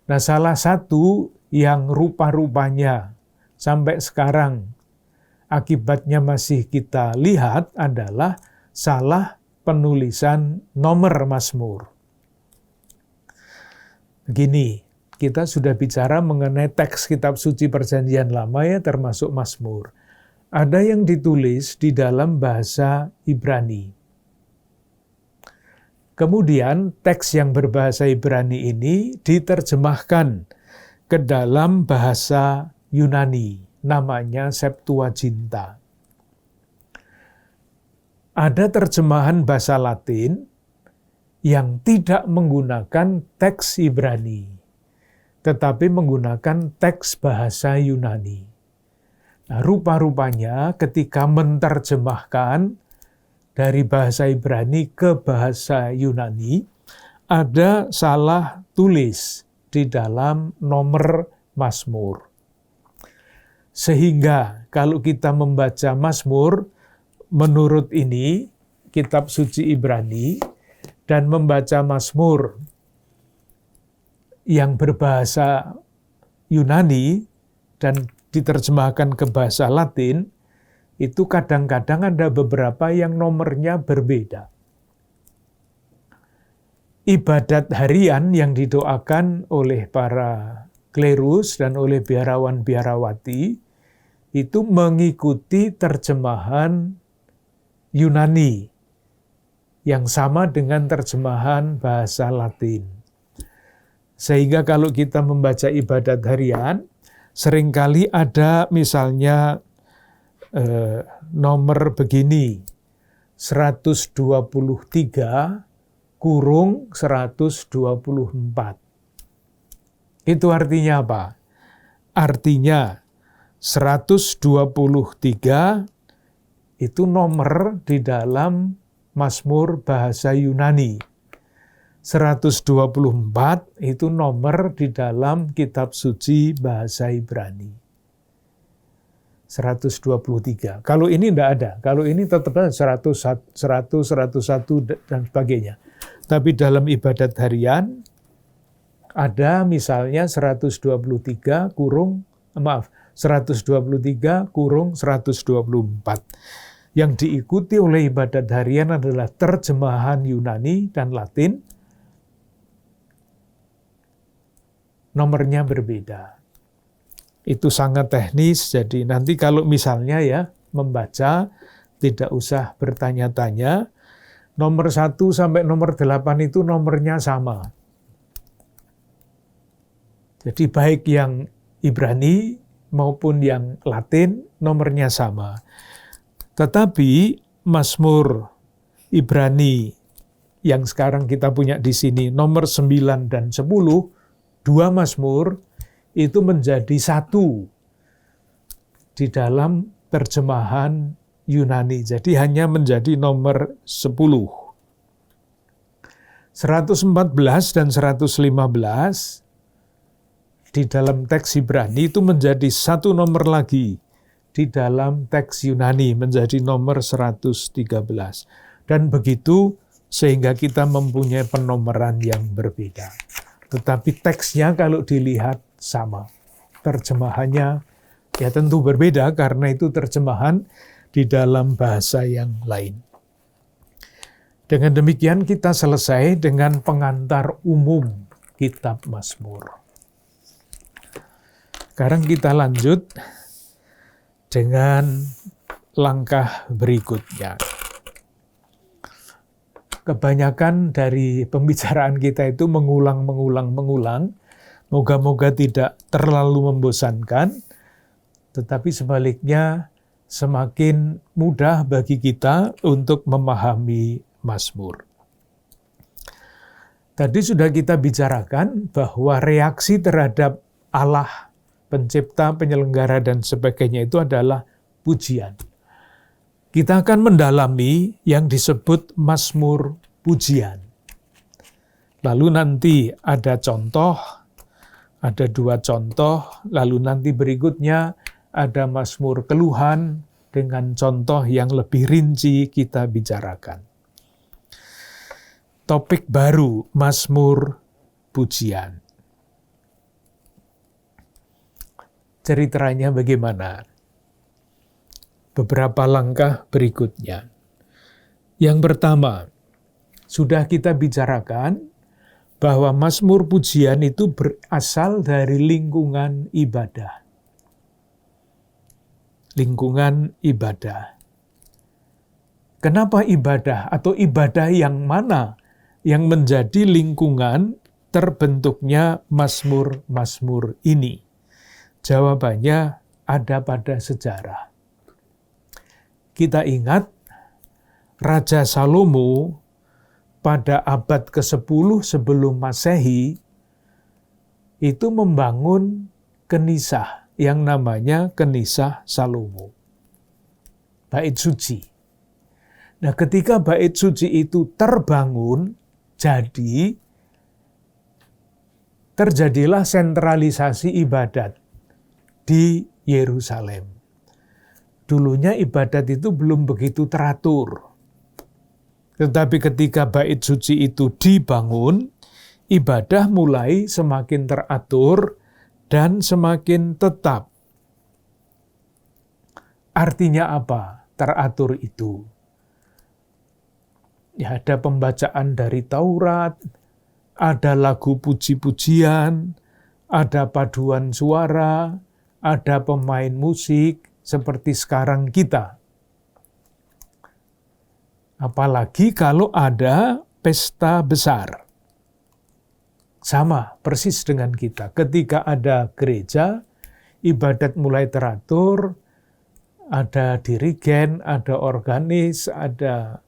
Nah, salah satu yang rupa-rupanya sampai sekarang akibatnya masih kita lihat adalah salah penulisan nomor Mazmur. Begini, kita sudah bicara mengenai teks kitab suci Perjanjian Lama ya, termasuk Mazmur. Ada yang ditulis di dalam bahasa Ibrani. Kemudian teks yang berbahasa Ibrani ini diterjemahkan ke dalam bahasa Yunani, namanya Septuaginta. Ada terjemahan bahasa Latin yang tidak menggunakan teks Ibrani, tetapi menggunakan teks bahasa Yunani. Nah, rupa-rupanya ketika menerjemahkan dari bahasa Ibrani ke bahasa Yunani, ada salah tulis di dalam nomor Mazmur. Sehingga kalau kita membaca Mazmur, menurut ini, kitab suci Ibrani, dan membaca Mazmur yang berbahasa Yunani dan diterjemahkan ke bahasa Latin, itu kadang-kadang ada beberapa yang nomornya berbeda. Ibadat harian yang didoakan oleh para klerus dan oleh biarawan-biarawati itu mengikuti terjemahan Yunani yang sama dengan terjemahan bahasa Latin. Sehingga kalau kita membaca ibadat harian, seringkali ada misalnya nomor begini, 123 kurung 124. Itu artinya apa? Artinya 123 itu nomor di dalam Mazmur bahasa Yunani. 124 itu nomor di dalam kitab suci bahasa Ibrani. 123. Kalau ini tidak ada. Kalau ini tetap 100, 101, dan sebagainya. Tapi dalam ibadat harian, ada misalnya 123 kurung 124. Yang diikuti oleh ibadat harian adalah terjemahan Yunani dan Latin. Nomornya berbeda. Itu sangat teknis, jadi nanti kalau misalnya ya membaca, tidak usah bertanya-tanya. Nomor 1 sampai nomor 8 itu nomornya sama. Jadi baik yang Ibrani maupun yang Latin nomornya sama. Tetapi Mazmur Ibrani yang sekarang kita punya di sini nomor 9 dan 10, dua Mazmur itu menjadi satu di dalam terjemahan Yunani. Jadi hanya menjadi nomor 10. 114 dan 115 di dalam teks Ibrani itu menjadi satu nomor lagi di dalam teks Yunani, menjadi nomor 113. Dan begitu sehingga kita mempunyai penomoran yang berbeda. Tetapi teksnya kalau dilihat sama. Terjemahannya ya tentu berbeda karena itu terjemahan di dalam bahasa yang lain. Dengan demikian kita selesai dengan pengantar umum kitab Mazmur. Sekarang kita lanjut dengan langkah berikutnya. Kebanyakan dari pembicaraan kita itu mengulang. Moga-moga tidak terlalu membosankan, tetapi sebaliknya semakin mudah bagi kita untuk memahami Mazmur. Tadi sudah kita bicarakan bahwa reaksi terhadap Allah, pencipta, penyelenggara, dan sebagainya itu adalah pujian. Kita akan mendalami yang disebut Mazmur pujian. Lalu nanti ada contoh, ada 2 contoh, lalu nanti berikutnya ada Mazmur keluhan dengan contoh yang lebih rinci kita bicarakan. Topik baru, Mazmur pujian. Ceritanya bagaimana? Beberapa langkah berikutnya. Yang pertama, sudah kita bicarakan bahwa Mazmur pujian itu berasal dari lingkungan ibadah. Lingkungan ibadah. Kenapa ibadah atau ibadah yang mana yang menjadi lingkungan terbentuknya Mazmur-Mazmur ini? Jawabannya ada pada sejarah. Kita ingat Raja Salomo pada abad ke-10 sebelum Masehi itu membangun kenisah yang namanya Kenisah Salomo. Bait suci. Nah, ketika bait suci itu terbangun, terjadilah sentralisasi ibadat di Yerusalem. Dulunya ibadat itu belum begitu teratur. Tetapi ketika bait suci itu dibangun, ibadah mulai semakin teratur dan semakin tetap. Artinya apa? Teratur itu. Ya, ada pembacaan dari Taurat, ada lagu puji-pujian, ada paduan suara, ada pemain musik, seperti sekarang kita. Apalagi kalau ada pesta besar. Sama persis dengan kita. Ketika ada gereja, ibadat mulai teratur, ada dirigen, ada organis, ada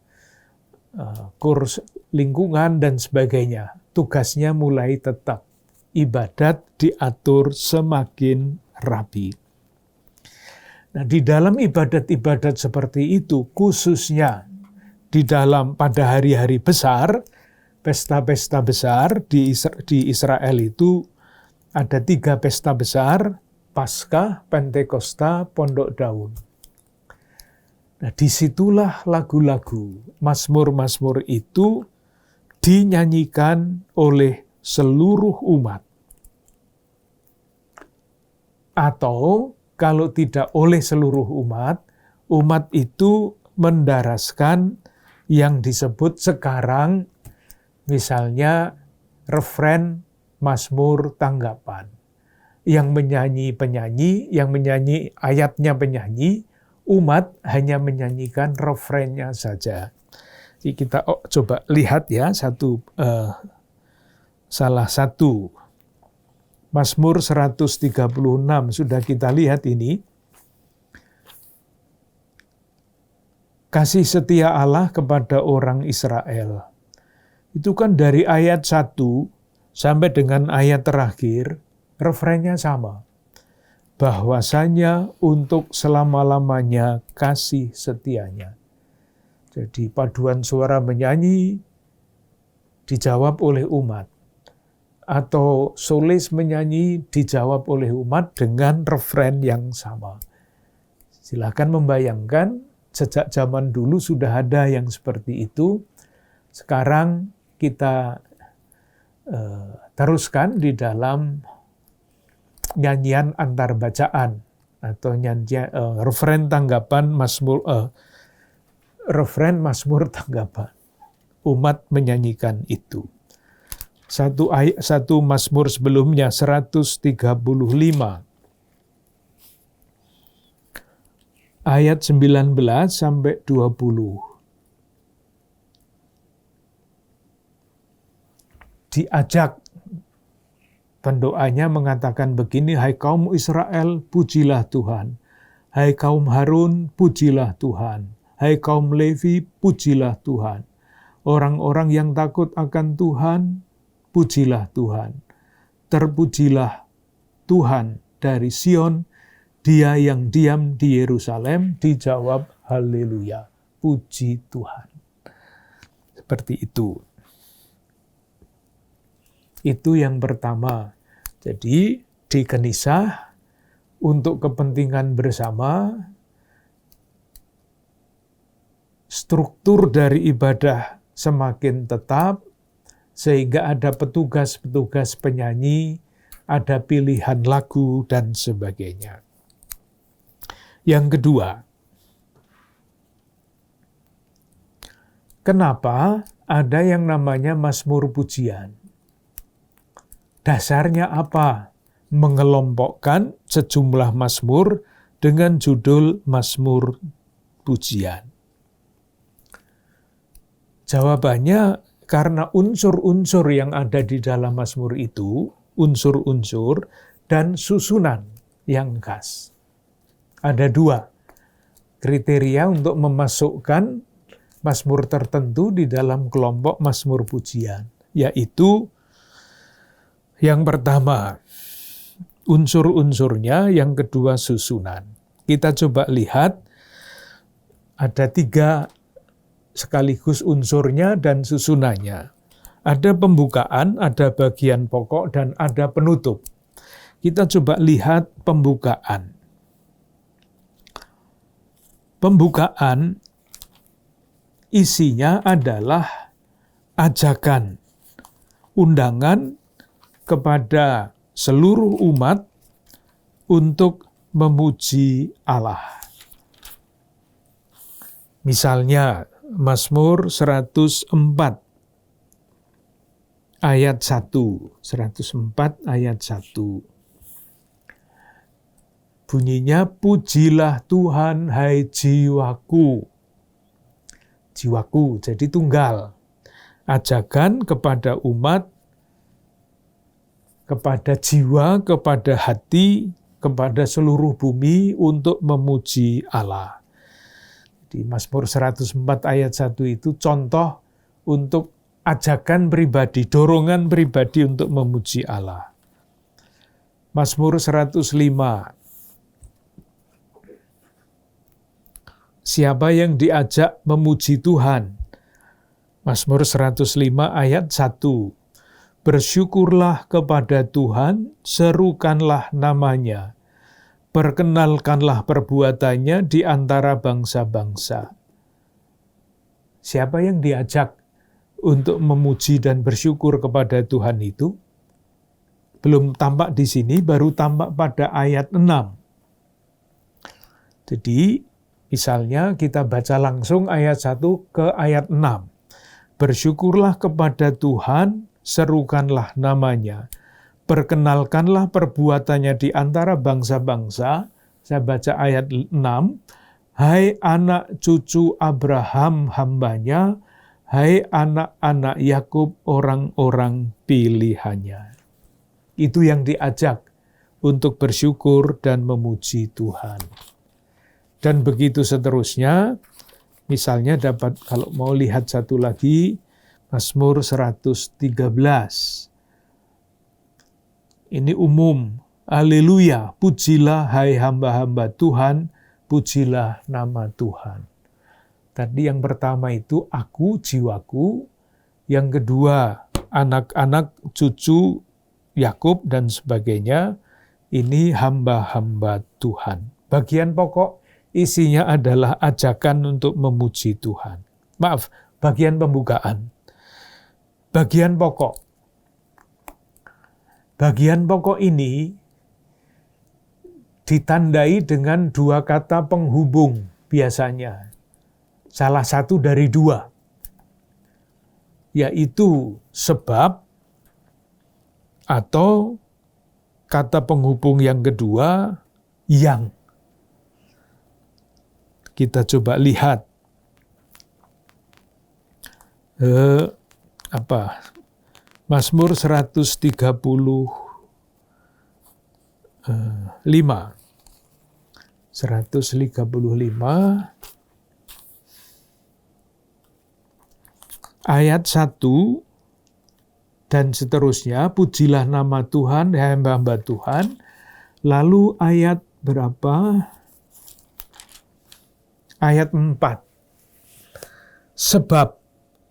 kurs lingkungan, dan sebagainya. Tugasnya mulai tetap. Ibadat diatur semakin rapi. Nah, di dalam ibadat-ibadat seperti itu, khususnya di dalam pada hari-hari besar, pesta-pesta besar di Israel itu ada 3 pesta besar, Paskah, Pentakosta, Pondok Daun. Nah, disitulah lagu-lagu, Mazmur-Mazmur itu dinyanyikan oleh seluruh umat. Atau kalau tidak oleh seluruh umat, umat itu mendaraskan yang disebut sekarang misalnya refren Mazmur tanggapan. Yang menyanyi penyanyi, yang menyanyi ayatnya penyanyi, umat hanya menyanyikan refrennya saja. Jadi kita coba lihat ya salah satu Mazmur 136 sudah kita lihat ini. Kasih setia Allah kepada orang Israel. Itu kan dari ayat 1 sampai dengan ayat terakhir, refrennya sama. Bahwasanya untuk selama-lamanya kasih setianya. Jadi paduan suara menyanyi dijawab oleh umat. Atau solis menyanyi dijawab oleh umat dengan refren yang sama. Silakan membayangkan, sejak zaman dulu sudah ada yang seperti itu. Sekarang kita teruskan di dalam nyanyian antar bacaan atau nyanyian refren tanggapan Mazmur refren Mazmur tanggapan. umat menyanyikan itu. Satu Mazmur sebelumnya 135 ayat 19 sampai 20. Diajak, pendoanya mengatakan begini, hai kaum Israel, pujilah Tuhan. Hai kaum Harun, pujilah Tuhan. Hai kaum Levi, pujilah Tuhan. Orang-orang yang takut akan Tuhan, pujilah Tuhan. Terpujilah Tuhan dari Sion, Dia yang diam di Yerusalem, dijawab haleluya. Puji Tuhan. Seperti itu. Itu yang pertama. Jadi di Kenisah untuk kepentingan bersama, struktur dari ibadah semakin tetap, sehingga ada petugas-petugas penyanyi, ada pilihan lagu, dan sebagainya. Yang kedua, kenapa ada yang namanya Mazmur Pujian? Dasarnya apa? Mengelompokkan sejumlah mazmur dengan judul Mazmur Pujian. Jawabannya karena unsur-unsur yang ada di dalam mazmur itu, unsur-unsur dan susunan yang khas. Ada dua kriteria untuk memasukkan mazmur tertentu di dalam kelompok mazmur pujian, yaitu yang pertama, unsur-unsurnya, yang kedua susunan. Kita coba lihat, ada 3 sekaligus unsurnya dan susunannya. Ada pembukaan, ada bagian pokok, dan ada penutup. Kita coba lihat pembukaan. Pembukaan isinya adalah ajakan, undangan kepada seluruh umat untuk memuji Allah. Misalnya, Mazmur 104 ayat 1. 104 ayat 1. Bunyinya, pujilah Tuhan, hai jiwaku. Jiwaku, jadi tunggal. Ajakan kepada umat, kepada jiwa, kepada hati, kepada seluruh bumi untuk memuji Allah. Di Mazmur 104 ayat 1 itu contoh untuk ajakan pribadi, dorongan pribadi untuk memuji Allah. Mazmur 105. Siapa yang diajak memuji Tuhan? Mazmur 105 ayat 1. Bersyukurlah kepada Tuhan, serukanlah namanya. Perkenalkanlah perbuatannya di antara bangsa-bangsa. Siapa yang diajak untuk memuji dan bersyukur kepada Tuhan itu? Belum tampak di sini, baru tampak pada ayat 6. Jadi, misalnya kita baca langsung ayat 1 ke ayat 6. Bersyukurlah kepada Tuhan, serukanlah namanya. Perkenalkanlah perbuatannya di antara bangsa-bangsa. Saya baca ayat 6. Hai anak cucu Abraham hambanya, hai anak-anak Yakub orang-orang pilihannya. Itu yang diajak untuk bersyukur dan memuji Tuhan. Dan begitu seterusnya, misalnya dapat, kalau mau lihat satu lagi, Mazmur 113. Ini umum. Haleluya, pujilah hai hamba-hamba Tuhan, pujilah nama Tuhan. Tadi yang pertama itu aku, jiwaku. Yang kedua, anak-anak, cucu Yakub dan sebagainya. Ini hamba-hamba Tuhan. Bagian pokok isinya adalah ajakan untuk memuji Tuhan. Maaf, bagian pembukaan. Bagian pokok. Bagian pokok ini ditandai dengan 2 kata penghubung biasanya. Salah satu dari 2. yaitu sebab, atau kata penghubung yang kedua, yang. Kita coba lihat Mazmur 135. 135 ayat 1 dan seterusnya, pujilah nama Tuhan, hamba-hamba Tuhan. Lalu ayat berapa? Ayat 4. Sebab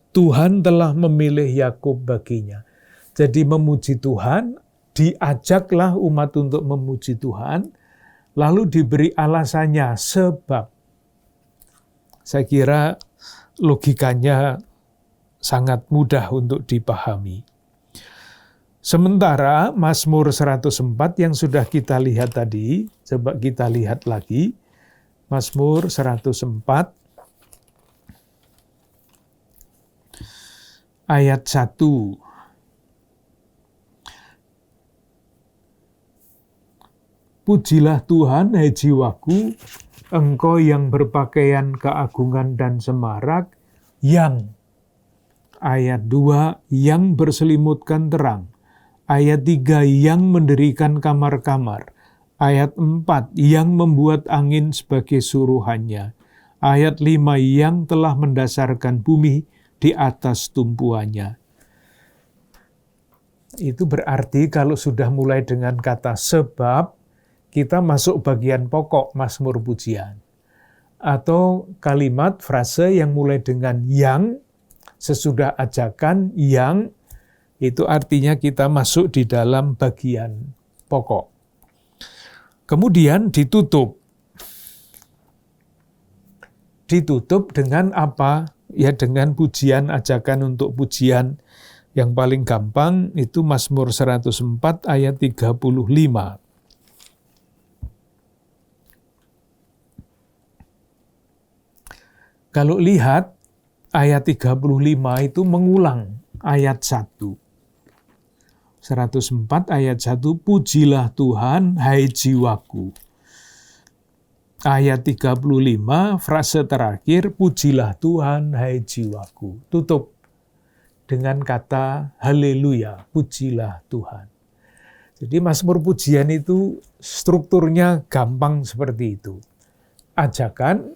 Tuhan telah memilih Yakub baginya. Jadi memuji Tuhan, diajaklah umat untuk memuji Tuhan, lalu diberi alasannya, sebab. Saya kira logikanya sangat mudah untuk dipahami. Sementara Mazmur 104 yang sudah kita lihat tadi, coba kita lihat lagi. Mazmur 104 ayat 1. Pujilah Tuhan, hai jiwaku, engkau yang berpakaian keagungan dan semarak, yang. Ayat 2, yang berselimutkan terang. Ayat 3, yang mendirikan kamar-kamar. Ayat 4, yang membuat angin sebagai suruhannya. Ayat 5, yang telah mendasarkan bumi di atas tumpuannya. Itu berarti kalau sudah mulai dengan kata sebab, kita masuk bagian pokok Mazmur pujian. Atau kalimat, frase yang mulai dengan yang, sesudah ajakan yang, itu artinya kita masuk di dalam bagian pokok. Kemudian ditutup. Ditutup dengan apa? Ya dengan pujian, ajakan untuk pujian. Yang paling gampang itu Mazmur 104 ayat 35. Kalau lihat ayat 35 itu mengulang ayat 1. 104 ayat 1, pujilah Tuhan, hai jiwaku. Ayat 35, frase terakhir, pujilah Tuhan, hai jiwaku. Tutup dengan kata haleluya, pujilah Tuhan. Jadi Mazmur pujian itu strukturnya gampang seperti itu. Ajakan,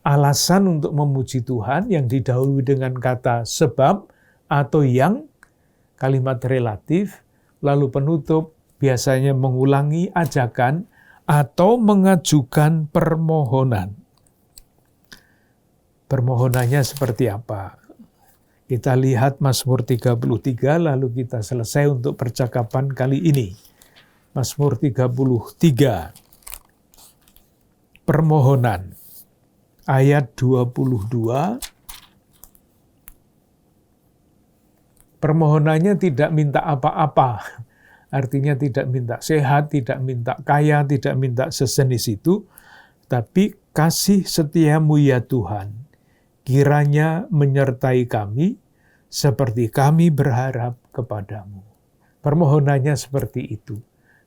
alasan untuk memuji Tuhan yang didahului dengan kata sebab atau yang, kalimat relatif, lalu penutup biasanya mengulangi ajakan atau mengajukan permohonan. Permohonannya seperti apa? Kita lihat Mazmur 33, lalu kita selesai untuk percakapan kali ini. Mazmur 33, permohonan, ayat 22. Permohonannya tidak minta apa-apa, artinya tidak minta sehat, tidak minta kaya, tidak minta sejenis itu, tapi kasih setiamu ya Tuhan, kiranya menyertai kami, seperti kami berharap kepadamu. Permohonannya seperti itu,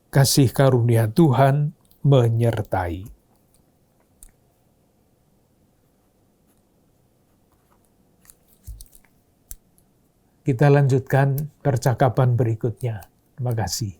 kasih karunia Tuhan menyertai. Kita lanjutkan percakapan berikutnya. Terima kasih.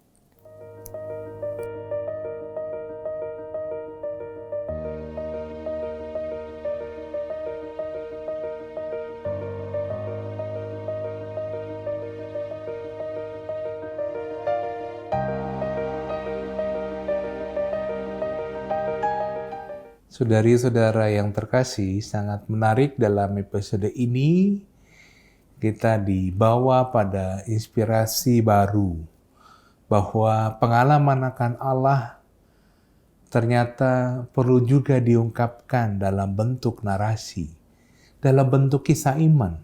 Saudari-saudara yang terkasih, sangat menarik dalam episode ini kita dibawa pada inspirasi baru bahwa pengalaman akan Allah ternyata perlu juga diungkapkan dalam bentuk narasi, dalam bentuk kisah iman,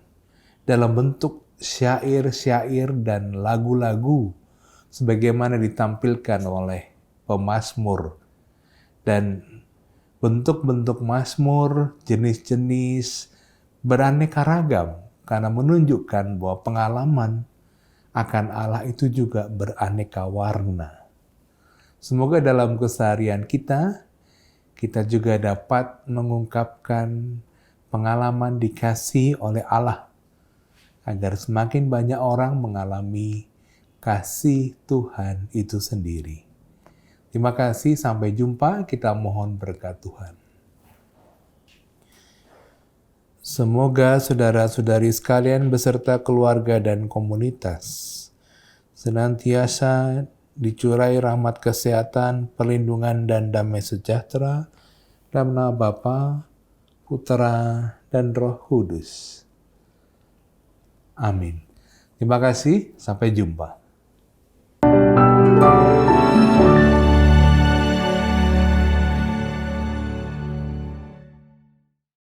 dalam bentuk syair-syair dan lagu-lagu sebagaimana ditampilkan oleh pemazmur. Dan bentuk-bentuk mazmur, jenis-jenis beraneka ragam. karena menunjukkan bahwa pengalaman akan Allah itu juga beraneka warna. Semoga dalam keseharian kita juga dapat mengungkapkan pengalaman dikasihi oleh Allah, agar semakin banyak orang mengalami kasih Tuhan itu sendiri. Terima kasih, sampai jumpa, kita mohon berkat Tuhan. Semoga saudara-saudari sekalian beserta keluarga dan komunitas senantiasa dicurai rahmat kesehatan, perlindungan, dan damai sejahtera dalam nama Bapa, Putra, dan Roh Kudus. Amin. Terima kasih, sampai jumpa.